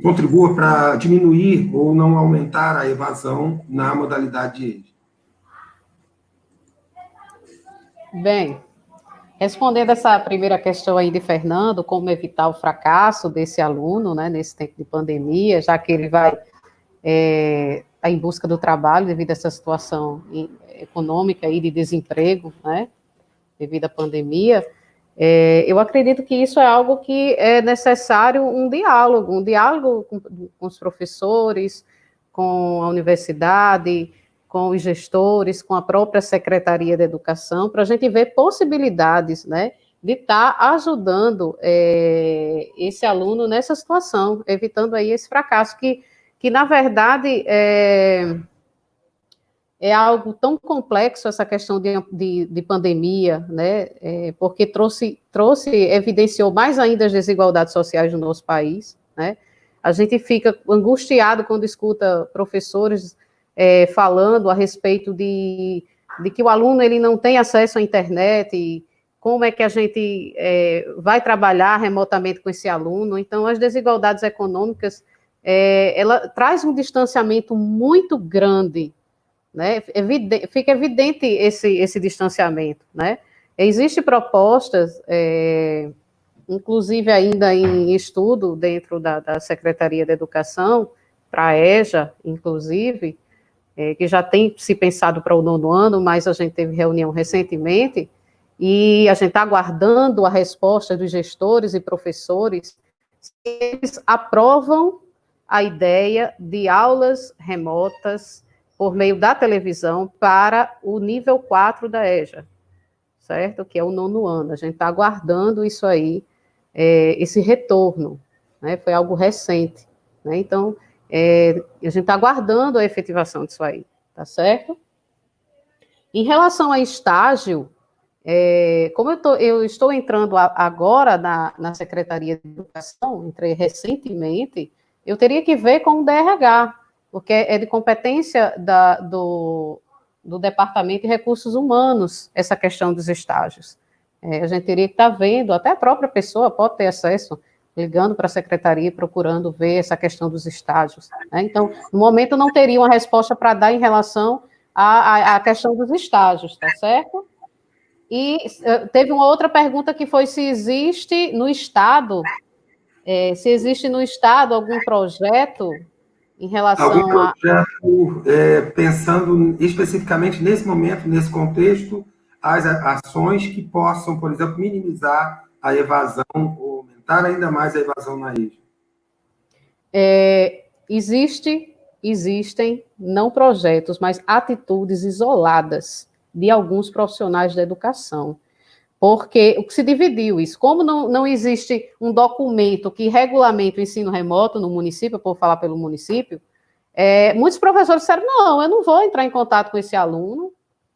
contribua para diminuir ou não aumentar a evasão na modalidade de EJA. Bem, respondendo essa primeira questão aí de Fernando, como evitar o fracasso desse aluno, né, nesse tempo de pandemia, já que ele vai tá em busca do trabalho devido a essa situação econômica aí de desemprego, né, devido à pandemia, eu acredito que isso é algo que é necessário um diálogo com os professores, com a universidade, com os gestores, com a própria Secretaria de Educação, para a gente ver possibilidades, né, de estar ajudando esse aluno nessa situação, evitando aí esse fracasso, que na verdade, é algo tão complexo, essa questão de pandemia, né, porque evidenciou mais ainda as desigualdades sociais no nosso país, né, a gente fica angustiado quando escuta professores falando a respeito de que o aluno ele não tem acesso à internet, e como é que a gente vai trabalhar remotamente com esse aluno. Então, as desigualdades econômicas, ela traz um distanciamento muito grande, né? Fica evidente esse distanciamento, né? Existem propostas, inclusive ainda em estudo dentro da Secretaria de Educação, para a EJA, inclusive, que já tem se pensado para o 9º ano, mas a gente teve reunião recentemente, e a gente está aguardando a resposta dos gestores e professores, se eles aprovam a ideia de aulas remotas por meio da televisão para o nível 4 da EJA, certo? Que é o 9º ano. A gente está aguardando isso aí, esse retorno, né? Foi algo recente, né? Então, a gente está aguardando a efetivação disso aí, tá certo? Em relação a estágio, como eu estou entrando agora na Secretaria de Educação, entrei recentemente, eu teria que ver com o DRH, porque é de competência do Departamento de Recursos Humanos, essa questão dos estágios. A gente teria que estar vendo, até a própria pessoa pode ter acesso, ligando para a secretaria, procurando ver essa questão dos estágios, né? Então, no momento, não teria uma resposta para dar em relação à questão dos estágios, tá certo? E teve uma outra pergunta que foi se existe no Estado, algum projeto em relação algum projeto, pensando especificamente nesse momento, nesse contexto, as ações que possam, por exemplo, minimizar a evasão ou aumentar ainda mais a evasão na EJA? Existem, não projetos, mas atitudes isoladas de alguns profissionais da educação. Porque o que se dividiu isso, como não existe um documento que regulamenta o ensino remoto no município, por falar pelo município, muitos professores disseram, não, eu não vou entrar em contato com esse aluno,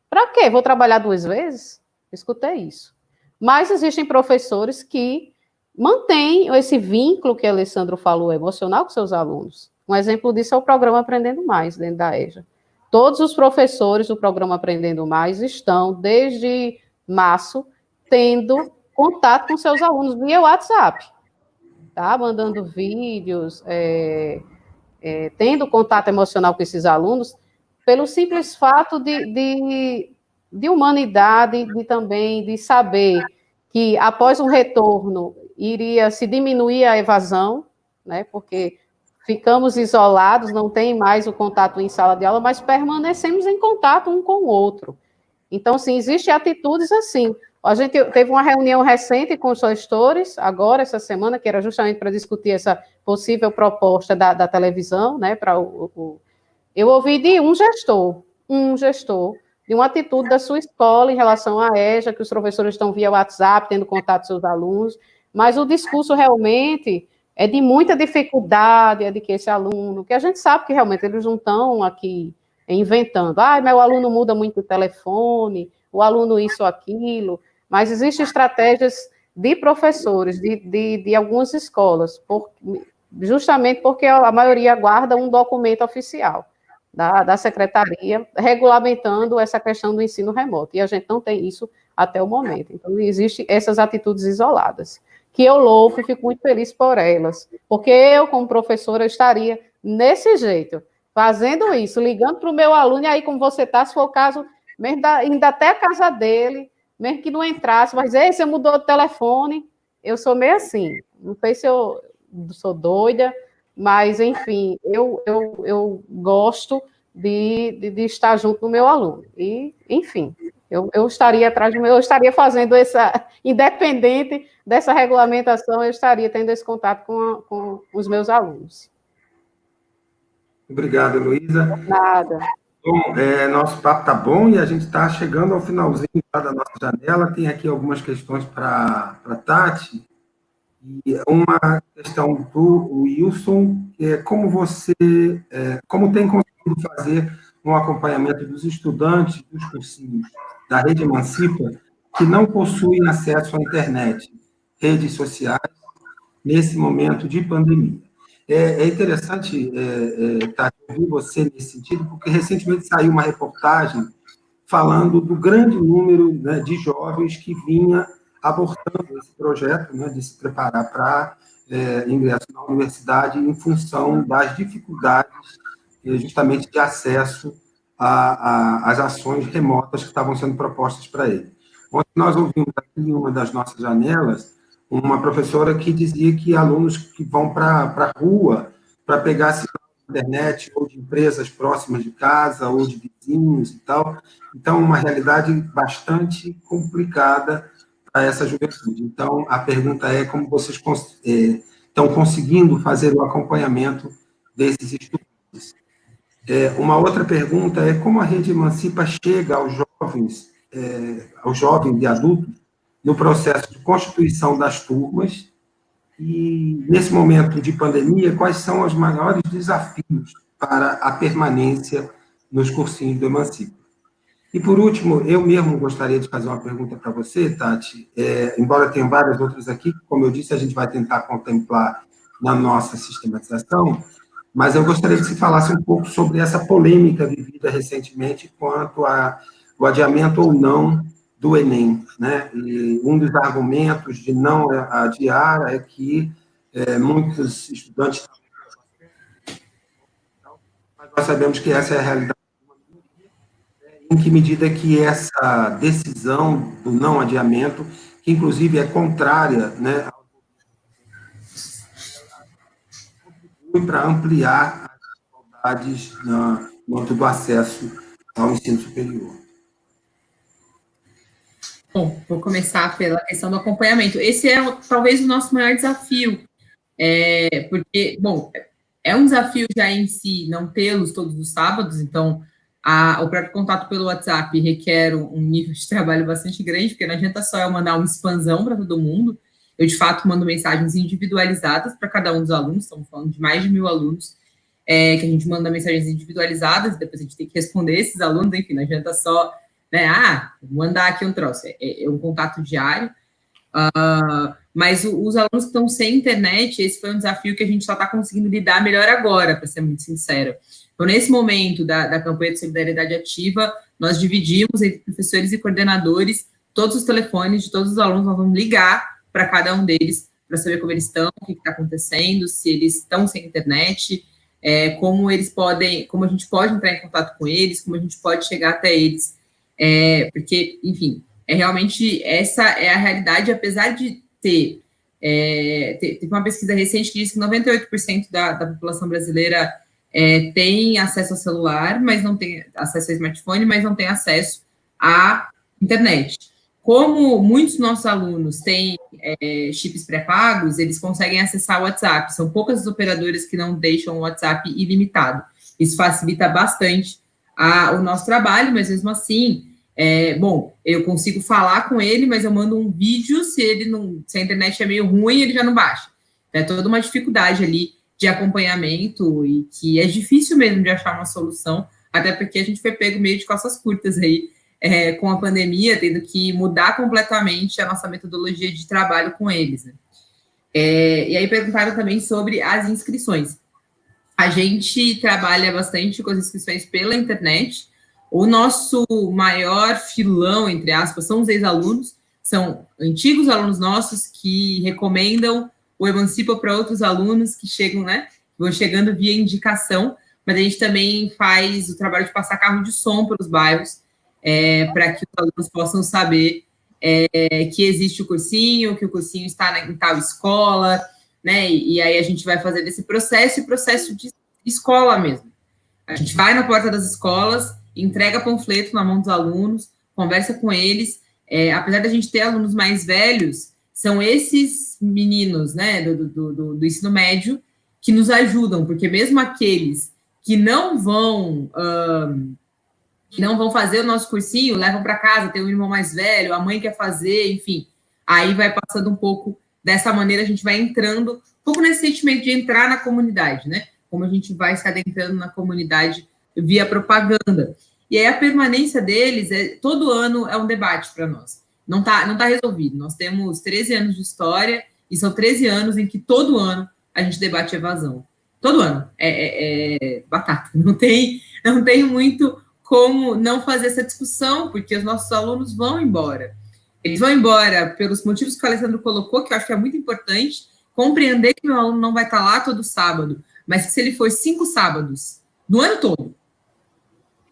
para quê? Vou trabalhar 2 vezes? Escutei isso. Mas existem professores que mantêm esse vínculo que o Alessandro falou, emocional, com seus alunos. Um exemplo disso é o programa Aprendendo Mais, dentro da EJA. Todos os professores do programa Aprendendo Mais estão, desde março, tendo contato com seus alunos via WhatsApp, tá? Mandando vídeos, tendo contato emocional com esses alunos, pelo simples fato de humanidade, de saber que após um retorno iria se diminuir a evasão, né? Porque ficamos isolados, não tem mais o contato em sala de aula, mas permanecemos em contato um com o outro. Então, sim, existem atitudes assim. A gente teve uma reunião recente com os gestores, agora, essa semana, que era justamente para discutir essa possível proposta da televisão, né, eu ouvi de um gestor, de uma atitude da sua escola em relação à EJA, que os professores estão via WhatsApp, tendo contato com seus alunos, mas o discurso realmente é de muita dificuldade, é de que esse aluno, que a gente sabe que realmente eles não estão aqui inventando, meu aluno muda muito o telefone, o aluno isso ou aquilo, mas existem estratégias de professores, de algumas escolas, justamente porque a maioria guarda um documento oficial da secretaria regulamentando essa questão do ensino remoto, e a gente não tem isso até o momento. Então, existem essas atitudes isoladas, que eu louvo e fico muito feliz por elas, porque eu, como professora, estaria nesse jeito, fazendo isso, ligando para o meu aluno, e aí, como você está, se for o caso, mesmo indo até a casa dele, mesmo que não entrasse, mas ei, você mudou de telefone, eu sou meio assim, não sei se eu sou doida, mas, enfim, eu gosto de estar junto do meu aluno. E, enfim, eu estaria atrás do meu, eu estaria fazendo essa, independente dessa regulamentação, eu estaria tendo esse contato com os meus alunos. Obrigado, Heloísa. Nada. Bom, nosso papo está bom e a gente está chegando ao finalzinho da nossa janela. Tem aqui algumas questões para a Tati. E uma questão do Wilson, que é como como tem conseguido fazer um acompanhamento dos estudantes dos cursinhos da Rede Emancipa que não possuem acesso à internet, redes sociais, nesse momento de pandemia. É interessante, Tati, ouvir você nesse sentido, porque recentemente saiu uma reportagem falando do grande número, né, de jovens que vinha abortando esse projeto, né, de se preparar para ingresso na universidade em função das dificuldades justamente de acesso às ações remotas que estavam sendo propostas para ele. Ontem nós ouvimos aqui em uma das nossas janelas uma professora que dizia que alunos que vão para a rua para pegar sinal de internet ou de empresas próximas de casa ou de vizinhos e tal. Então, uma realidade bastante complicada para essa juventude. Então, a pergunta é como vocês estão conseguindo fazer o acompanhamento desses estudantes. Uma outra pergunta é como a Rede Emancipa chega aos jovens e adultos no processo de constituição das turmas e, nesse momento de pandemia, quais são os maiores desafios para a permanência nos cursinhos do Emancipa. E, por último, eu mesmo gostaria de fazer uma pergunta para você, Tati, embora tenha várias outras aqui, como eu disse, a gente vai tentar contemplar na nossa sistematização, mas eu gostaria que você falasse um pouco sobre essa polêmica vivida recentemente quanto ao adiamento ou não do Enem, né? E um dos argumentos de não adiar é que muitos estudantes, mas nós sabemos que essa é a realidade. Em que medida que essa decisão do não adiamento, que inclusive é contrária, né, contribui para ampliar as desigualdades no âmbito do acesso ao ensino superior? Bom, vou começar pela questão do acompanhamento. Esse é talvez o nosso maior desafio, porque, bom, é um desafio já em si não tê-los todos os sábados, então o próprio contato pelo WhatsApp requer um nível de trabalho bastante grande, porque não adianta só eu mandar uma expansão para todo mundo, eu de fato mando mensagens individualizadas para cada um dos alunos, estamos falando de mais de 1.000 alunos, que a gente manda mensagens individualizadas, depois a gente tem que responder esses alunos, enfim, não adianta só, né, mandar aqui um troço, é um contato diário, mas os alunos que estão sem internet, esse foi um desafio que a gente só está conseguindo lidar melhor agora, para ser muito sincero. Então, nesse momento da campanha de solidariedade ativa, nós dividimos entre professores e coordenadores todos os telefones de todos os alunos, nós vamos ligar para cada um deles, para saber como eles estão, o que está acontecendo, se eles estão sem internet, como a gente pode entrar em contato com eles, como a gente pode chegar até eles, porque, enfim, realmente essa é a realidade, apesar de teve uma pesquisa recente que diz que 98% da população brasileira tem acesso ao celular, mas não tem acesso ao smartphone, mas não tem acesso à internet. Como muitos dos nossos alunos têm chips pré-pagos, eles conseguem acessar o WhatsApp. São poucas as operadoras que não deixam o WhatsApp ilimitado. Isso facilita bastante o nosso trabalho, mas mesmo assim, eu consigo falar com ele, mas eu mando um vídeo, se a internet é meio ruim, ele já não baixa. É toda uma dificuldade ali de acompanhamento e que é difícil mesmo de achar uma solução, até porque a gente foi pego meio de costas curtas aí, com a pandemia, tendo que mudar completamente a nossa metodologia de trabalho com eles. Né? E aí perguntaram também sobre as inscrições. A gente trabalha bastante com as inscrições pela internet. O nosso maior filão, entre aspas, são os ex-alunos, são antigos alunos nossos que recomendam o Emancipa para outros alunos que chegam, né, vão chegando via indicação, mas a gente também faz o trabalho de passar carro de som para os bairros, para que os alunos possam saber que existe o cursinho, que o cursinho está em tal escola, né, e aí a gente vai fazer esse processo de escola mesmo. A gente vai na porta das escolas, entrega panfleto na mão dos alunos, conversa com eles, apesar da gente ter alunos mais velhos, são esses meninos, né, do ensino médio que nos ajudam, porque mesmo aqueles que não vão fazer o nosso cursinho, levam para casa, tem um irmão mais velho, a mãe quer fazer, enfim, aí vai passando um pouco dessa maneira, a gente vai entrando, um pouco nesse sentimento de entrar na comunidade, né, como a gente vai se adentrando na comunidade via propaganda. E aí a permanência deles, todo ano é um debate para nós, não tá resolvido, nós temos 13 anos de história, e são 13 anos em que todo ano a gente debate evasão, todo ano, batata, não tem muito como não fazer essa discussão, porque os nossos alunos vão embora. Eles vão embora pelos motivos que o Alessandro colocou, que eu acho que é muito importante, compreender que meu aluno não vai estar lá todo sábado, mas que se ele for 5 sábados, no ano todo,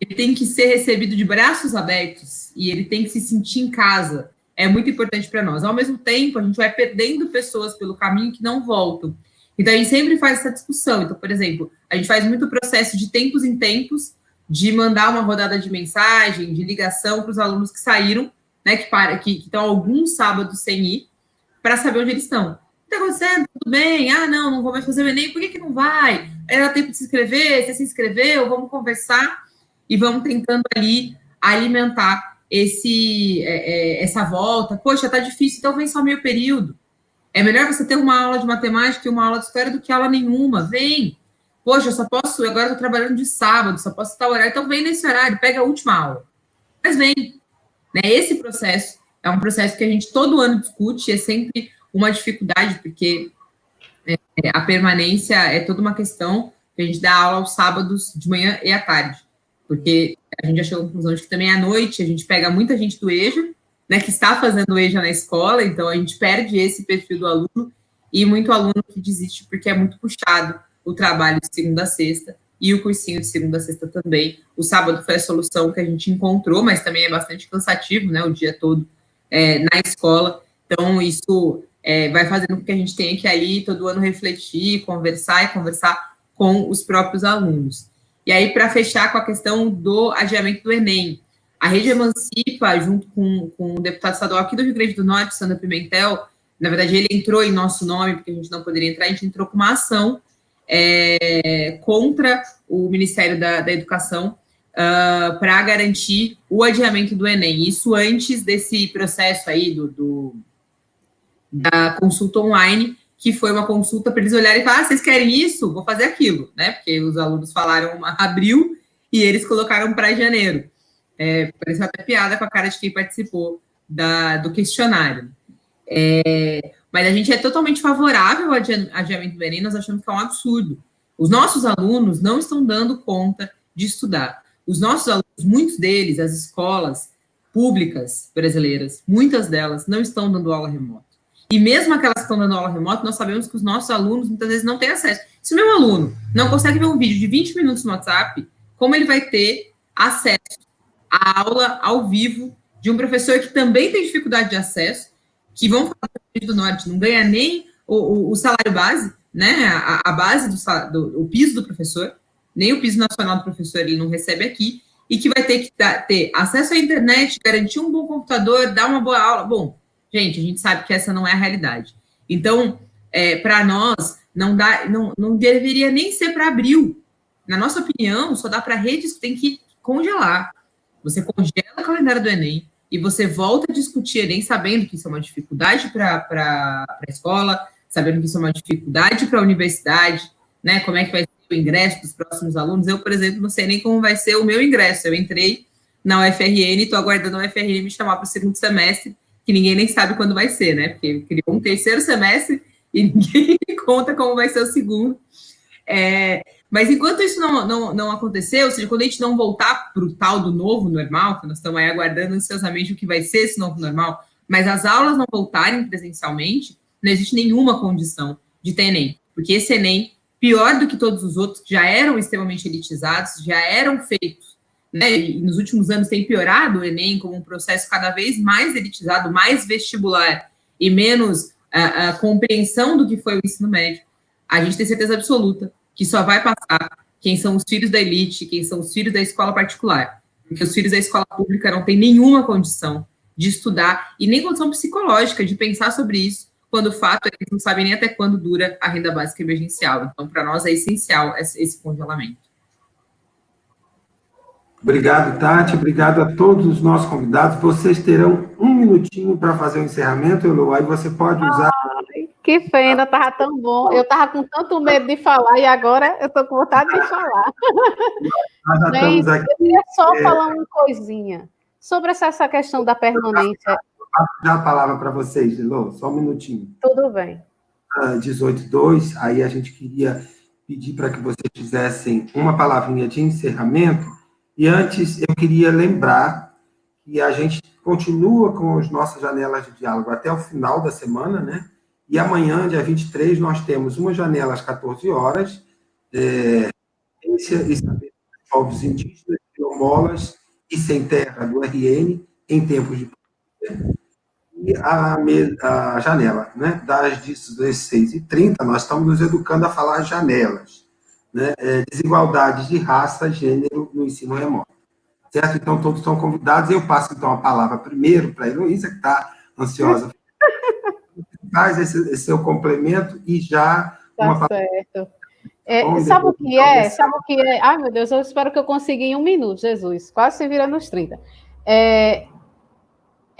ele tem que ser recebido de braços abertos e ele tem que se sentir em casa. É muito importante para nós. Ao mesmo tempo, a gente vai perdendo pessoas pelo caminho que não voltam. Então, a gente sempre faz essa discussão. Então, por exemplo, a gente faz muito processo de tempos em tempos, de mandar uma rodada de mensagem, de ligação para os alunos que saíram, né, que estão alguns sábados sem ir, para saber onde eles estão. O que está acontecendo? Tudo bem? Não vou mais fazer o Enem. Por que não vai? Era tempo de se inscrever? Você se inscreveu? Vamos conversar e vamos tentando ali alimentar essa volta. Poxa, tá difícil, então vem só meio período. É melhor você ter uma aula de matemática e uma aula de história do que aula nenhuma. Vem. Poxa, agora eu estou trabalhando de sábado, só posso estar horário, então vem nesse horário, pega a última aula. Mas vem. Né? Esse processo é um processo que a gente todo ano discute, é sempre uma dificuldade, porque a permanência é toda uma questão, que a gente dá aula aos sábados de manhã e à tarde, porque a gente já chegou à conclusão de que também à noite a gente pega muita gente do EJA, né, que está fazendo EJA na escola, então a gente perde esse perfil do aluno, e muito aluno que desiste porque é muito puxado o trabalho de segunda a sexta, e o cursinho de segunda a sexta também. O sábado foi a solução que a gente encontrou, mas também é bastante cansativo, né, o dia todo na escola, então isso vai fazendo com que a gente tenha que ali todo ano refletir, conversar com os próprios alunos. E aí, para fechar com a questão do adiamento do Enem, a Rede Emancipa, junto com o deputado estadual aqui do Rio Grande do Norte, Sandro Pimentel, na verdade, ele entrou em nosso nome, porque a gente não poderia entrar, a gente entrou com uma ação contra o Ministério da Educação para garantir o adiamento do Enem. Isso antes desse processo aí da consulta online, que foi uma consulta para eles olharem e falar, vocês querem isso? Vou fazer aquilo, né? Porque os alunos falaram abril e eles colocaram para janeiro. Pareceu até piada com a cara de quem participou do questionário. Mas a gente é totalmente favorável ao adiamento do Enem, nós achamos que é um absurdo. Os nossos alunos não estão dando conta de estudar. Os nossos alunos, muitos deles, as escolas públicas brasileiras, muitas delas não estão dando aula remota. E mesmo aquelas que estão dando aula remota, nós sabemos que os nossos alunos muitas vezes não têm acesso. Se o meu aluno não consegue ver um vídeo de 20 minutos no WhatsApp, como ele vai ter acesso à aula ao vivo de um professor que também tem dificuldade de acesso, que vão falar do Rio Grande do Norte, não ganha nem o salário base, né, a base o piso do professor, nem o piso nacional do professor ele não recebe aqui, e que vai ter que ter acesso à internet, garantir um bom computador, dar uma boa aula. Bom, gente, a gente sabe que essa não é a realidade. Então, para nós, não deveria nem ser para abril. Na nossa opinião, só dá para redes que tem que congelar. Você congela o calendário do Enem e você volta a discutir Enem sabendo que isso é uma dificuldade para a escola, sabendo que isso é uma dificuldade para a universidade, né? Como é que vai ser o ingresso dos próximos alunos. Eu, por exemplo, não sei nem como vai ser o meu ingresso. Eu entrei na UFRN e estou aguardando a UFRN me chamar para o segundo semestre, que ninguém nem sabe quando vai ser, né? Porque criou um terceiro semestre e ninguém conta como vai ser o segundo. Mas enquanto isso não acontecer, ou seja, quando a gente não voltar para o tal do novo normal, que nós estamos aí aguardando ansiosamente o que vai ser esse novo normal, mas as aulas não voltarem presencialmente, não existe nenhuma condição de ter Enem. Porque esse Enem, pior do que todos os outros, que já eram extremamente elitizados, já eram feitos, né? E nos últimos anos tem piorado o Enem como um processo cada vez mais elitizado, mais vestibular e menos a compreensão do que foi o ensino médio. A gente tem certeza absoluta que só vai passar quem são os filhos da elite, quem são os filhos da escola particular. Porque os filhos da escola pública não têm nenhuma condição de estudar e nem condição psicológica de pensar sobre isso, quando o fato é que eles não sabem nem até quando dura a renda básica emergencial. Então, para nós é essencial esse congelamento. Obrigado, Tati. Obrigado a todos os nossos convidados. Vocês terão um minutinho para fazer o encerramento, Elô. Aí você pode usar... Ai, que pena, estava tão bom. Eu estava com tanto medo de falar e agora eu estou com vontade de falar. Nós já estamos aqui. Eu queria só falar uma coisinha sobre essa questão da permanência. Vou dar a palavra para vocês, Elô. Só um minutinho. Tudo bem. 18:02, aí a gente queria pedir para que vocês fizessem uma palavrinha de encerramento. E antes, eu queria lembrar que a gente continua com as nossas janelas de diálogo até o final da semana, né? E amanhã, dia 23, nós temos uma janela às 14 horas, e saber dos povos indígenas, quilombolas e sem terra do RN em tempos de pandemia. E a janela, né? Das 16h30, nós estamos nos educando a falar janelas. Né, desigualdades de raça, gênero no ensino remoto. Certo? Então, todos estão convidados. Eu passo, então, a palavra primeiro para a Heloísa, que está ansiosa. Faz esse seu complemento e já... Tá certo. Sabe o que é? Sabe o que é? Ai, meu Deus, eu espero que eu consiga em 1 minuto, Jesus. Quase se vira nos 30. É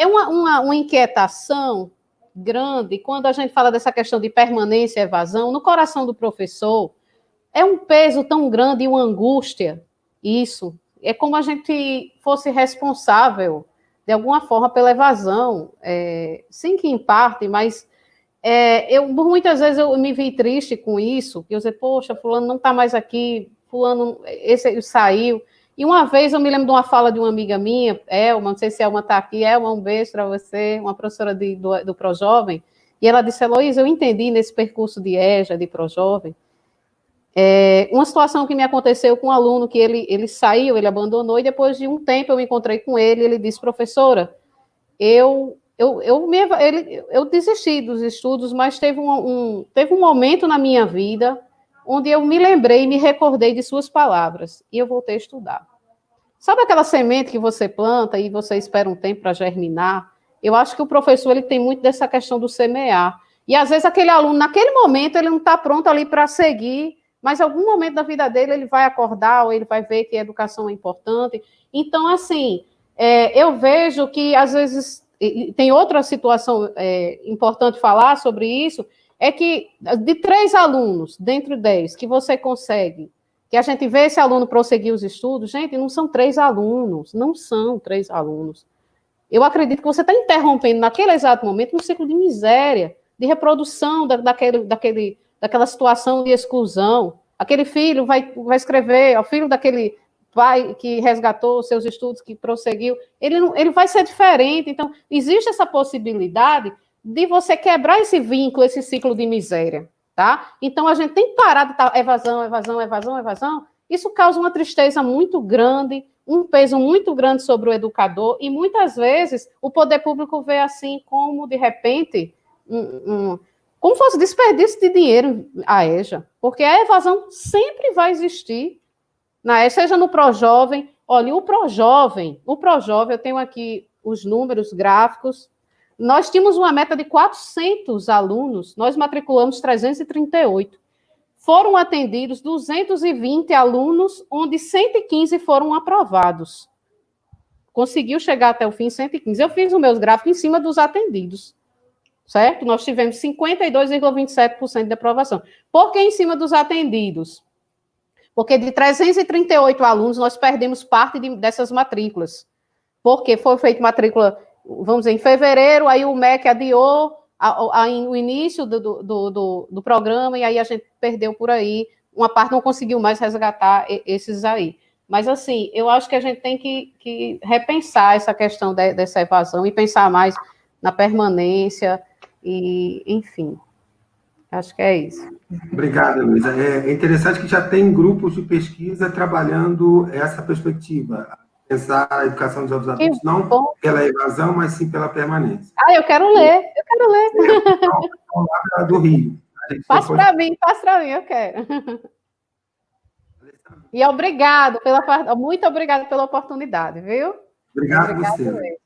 uma inquietação grande quando a gente fala dessa questão de permanência e evasão no coração do professor. É um peso tão grande e uma angústia, isso. É como a gente fosse responsável, de alguma forma, pela evasão. Sim que em parte, mas muitas vezes eu me vi triste com isso, que eu disse, poxa, fulano não está mais aqui, fulano esse saiu. E uma vez eu me lembro de uma fala de uma amiga minha, Elma, não sei se Elma está aqui, Elma, um beijo para você, uma professora do ProJovem, e ela disse, Heloísa, eu entendi nesse percurso de EJA, de ProJovem, uma situação que me aconteceu com um aluno que ele saiu, ele abandonou, e depois de um tempo eu me encontrei com ele, e ele disse, professora, eu desisti dos estudos, mas teve um momento na minha vida onde eu me lembrei e me recordei de suas palavras, e eu voltei a estudar. Sabe aquela semente que você planta e você espera um tempo para germinar? Eu acho que o professor ele tem muito dessa questão do semear, e às vezes aquele aluno, naquele momento, ele não está pronto ali para seguir, mas em algum momento da vida dele ele vai acordar, ou ele vai ver que a educação é importante. Então, assim, eu vejo que, às vezes, tem outra situação importante falar sobre isso, é que de 3 alunos, dentre 10, que você consegue, que a gente vê esse aluno prosseguir os estudos, gente, não são 3 alunos, não são 3 alunos. Eu acredito que você está interrompendo, naquele exato momento, um ciclo de miséria, de reprodução daquela situação de exclusão. Aquele filho vai escrever, o filho daquele pai que resgatou seus estudos, que prosseguiu, ele vai ser diferente. Então, existe essa possibilidade de você quebrar esse vínculo, esse ciclo de miséria, tá? Então, a gente tem que parar de estar evasão. Isso causa uma tristeza muito grande, um peso muito grande sobre o educador, e muitas vezes o poder público vê assim como, de repente, como fosse desperdício de dinheiro a EJA, porque a evasão sempre vai existir, seja no ProJovem, Olha, o ProJovem, eu tenho aqui os números gráficos. Nós tínhamos uma meta de 400 alunos, nós matriculamos 338. Foram atendidos 220 alunos, onde 115 foram aprovados. Conseguiu chegar até o fim 115. Eu fiz os meus gráficos em cima dos atendidos, certo? Nós tivemos 52,27% de aprovação. Por que em cima dos atendidos? Porque de 338 alunos, nós perdemos parte dessas matrículas. Porque foi feita matrícula, vamos dizer, em fevereiro, aí o MEC adiou o início do programa, e aí a gente perdeu por aí. Uma parte não conseguiu mais resgatar esses aí. Mas, assim, eu acho que a gente tem que repensar essa questão dessa evasão e pensar mais na permanência, e, enfim, acho que é isso. Obrigado, Luísa. É interessante que já tem grupos de pesquisa trabalhando essa perspectiva, pensar a educação dos adultos não pela evasão, mas sim pela permanência. Eu quero ler. Do Rio. Passa para mim, eu quero. E muito obrigado pela oportunidade, viu? Obrigado a você. Mesmo.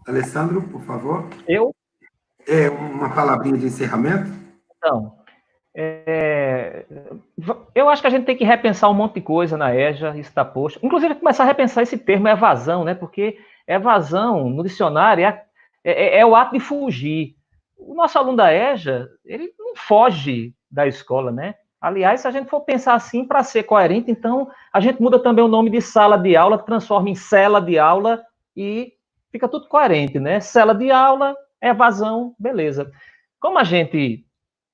Alessandro, por favor. Eu? Uma palavrinha de encerramento? Então, eu acho que a gente tem que repensar um monte de coisa na EJA, isso está posto. Inclusive, começar a repensar esse termo evasão, né? Porque evasão, no dicionário, é o ato de fugir. O nosso aluno da EJA, ele não foge da escola, né? Aliás, se a gente for pensar assim, para ser coerente, então, a gente muda também o nome de sala de aula, transforma em cela de aula e fica tudo coerente, né? Cela de aula, evasão, beleza. Como a gente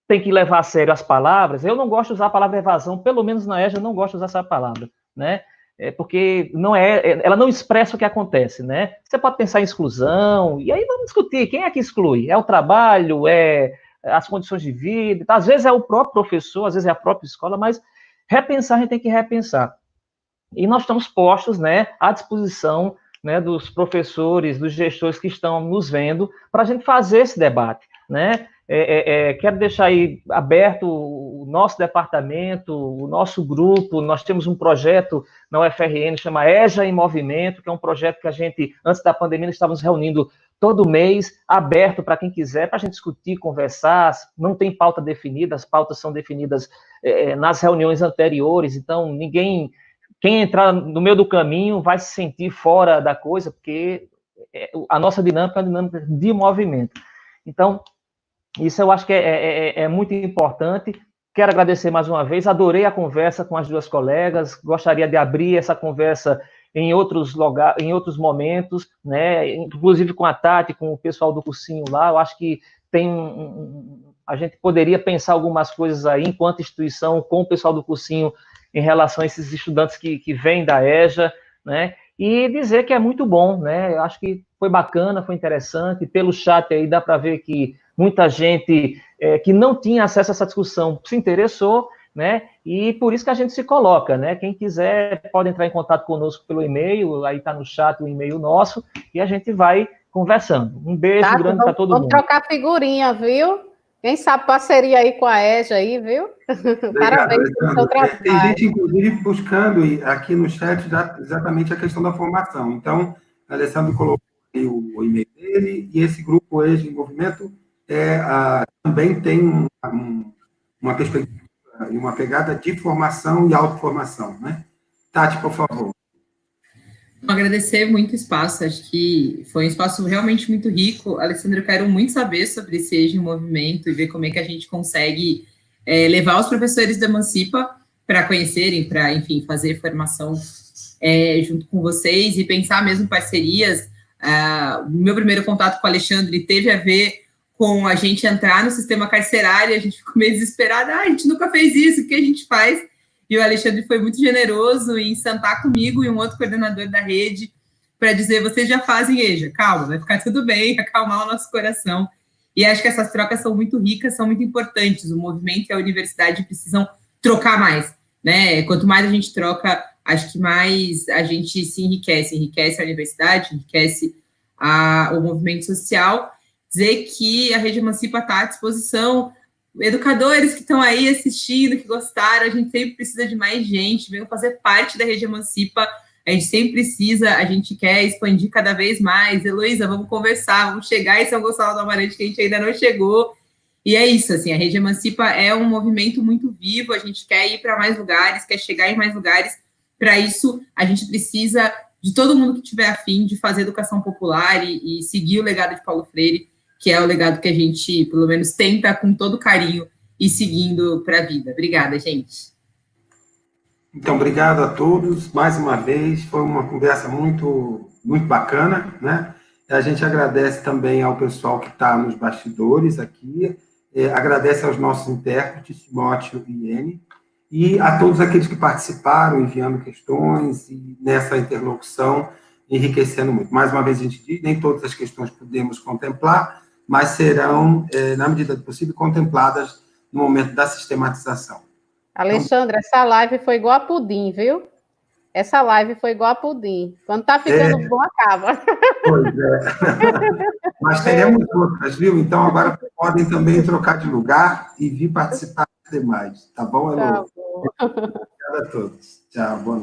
tem que levar a sério as palavras, eu não gosto de usar a palavra evasão, pelo menos na EJA eu não gosto de usar essa palavra, né? Porque ela não expressa o que acontece, né? Você pode pensar em exclusão, e aí vamos discutir, quem é que exclui? É o trabalho, as condições de vida, às vezes é o próprio professor, às vezes é a própria escola, mas repensar, a gente tem que repensar. E nós estamos postos, né, à disposição, né, dos professores, dos gestores que estão nos vendo, para a gente fazer esse debate, né? Quero deixar aí aberto o nosso departamento, o nosso grupo. Nós temos um projeto na UFRN, chama EJA em Movimento, que é um projeto que a gente, antes da pandemia, estávamos reunindo todo mês, aberto para quem quiser, para a gente discutir, conversar. Não tem pauta definida, as pautas são definidas nas reuniões anteriores, então quem entrar no meio do caminho vai se sentir fora da coisa, porque a nossa dinâmica é uma dinâmica de movimento. Então, isso eu acho que é muito importante. Quero agradecer mais uma vez, adorei a conversa com as duas colegas, gostaria de abrir essa conversa em outros momentos, né? Inclusive com a Tati, com o pessoal do cursinho lá. Eu acho que a gente poderia pensar algumas coisas aí, enquanto instituição, com o pessoal do cursinho, em relação a esses estudantes que vêm da EJA, né? E dizer que é muito bom, né? Eu acho que foi bacana, foi interessante. Pelo chat aí dá para ver que muita gente que não tinha acesso a essa discussão se interessou, né? E por isso que a gente se coloca, né? Quem quiser pode entrar em contato conosco pelo e-mail, aí está no chat o e-mail nosso, e a gente vai conversando. Um beijo grande para todo mundo. Vamos trocar figurinha, viu? Quem sabe parceria aí com a EJA aí, viu? Obrigado, parabéns pelo seu trabalho. Tem gente, inclusive, buscando aqui no chat exatamente a questão da formação. Então, o Alessandro colocou aí o e-mail dele, e esse grupo EJA em Movimento também tem uma perspectiva e uma pegada de formação e autoformação, né? Tati, por favor. Agradecer muito o espaço, acho que foi um espaço realmente muito rico. Alessandro, eu quero muito saber sobre esse EJA em Movimento e ver como é que a gente consegue levar os professores da Emancipa para conhecerem, para, enfim, fazer formação junto com vocês e pensar mesmo parcerias. O meu primeiro contato com o Alexandre teve a ver com a gente entrar no sistema carcerário, a gente ficou meio desesperada, a gente nunca fez isso, o que a gente faz? E o Alexandre foi muito generoso em sentar comigo e um outro coordenador da rede para dizer, vocês já fazem EJA, calma, vai ficar tudo bem, acalmar o nosso coração. E acho que essas trocas são muito ricas, são muito importantes. O movimento e a universidade precisam trocar mais, né? Quanto mais a gente troca, acho que mais a gente se enriquece a universidade, enriquece o movimento social. Dizer que a Rede Emancipa está à disposição educadores que estão aí assistindo, que gostaram, a gente sempre precisa de mais gente, venham fazer parte da Rede Emancipa, a gente sempre precisa, a gente quer expandir cada vez mais. Heloísa, vamos conversar, vamos chegar em São Gonçalo do Amarante, que a gente ainda não chegou. E é isso, assim, a Rede Emancipa é um movimento muito vivo, a gente quer ir para mais lugares, quer chegar em mais lugares. Para isso, a gente precisa de todo mundo que tiver afim de fazer educação popular e seguir o legado de Paulo Freire, que é o legado que a gente, pelo menos, tenta com todo carinho ir seguindo para a vida. Obrigada, gente. Então, obrigado a todos, mais uma vez, foi uma conversa muito bacana, né? A gente agradece também ao pessoal que está nos bastidores aqui, agradece aos nossos intérpretes, Timóteo e Iene, e a todos aqueles que participaram, enviando questões e nessa interlocução, enriquecendo muito. Mais uma vez, a gente diz, nem todas as questões podemos contemplar, mas serão, na medida do possível, contempladas no momento da sistematização. Alexandre, essa live foi igual a pudim, viu? Essa live foi igual a pudim. Quando tá ficando bom, acaba. Pois é. Mas teremos outras, viu? Então, agora podem também trocar de lugar e vir participar dos demais. Tá bom, Elô? Tá bom. Obrigado a todos. Tchau, boa noite.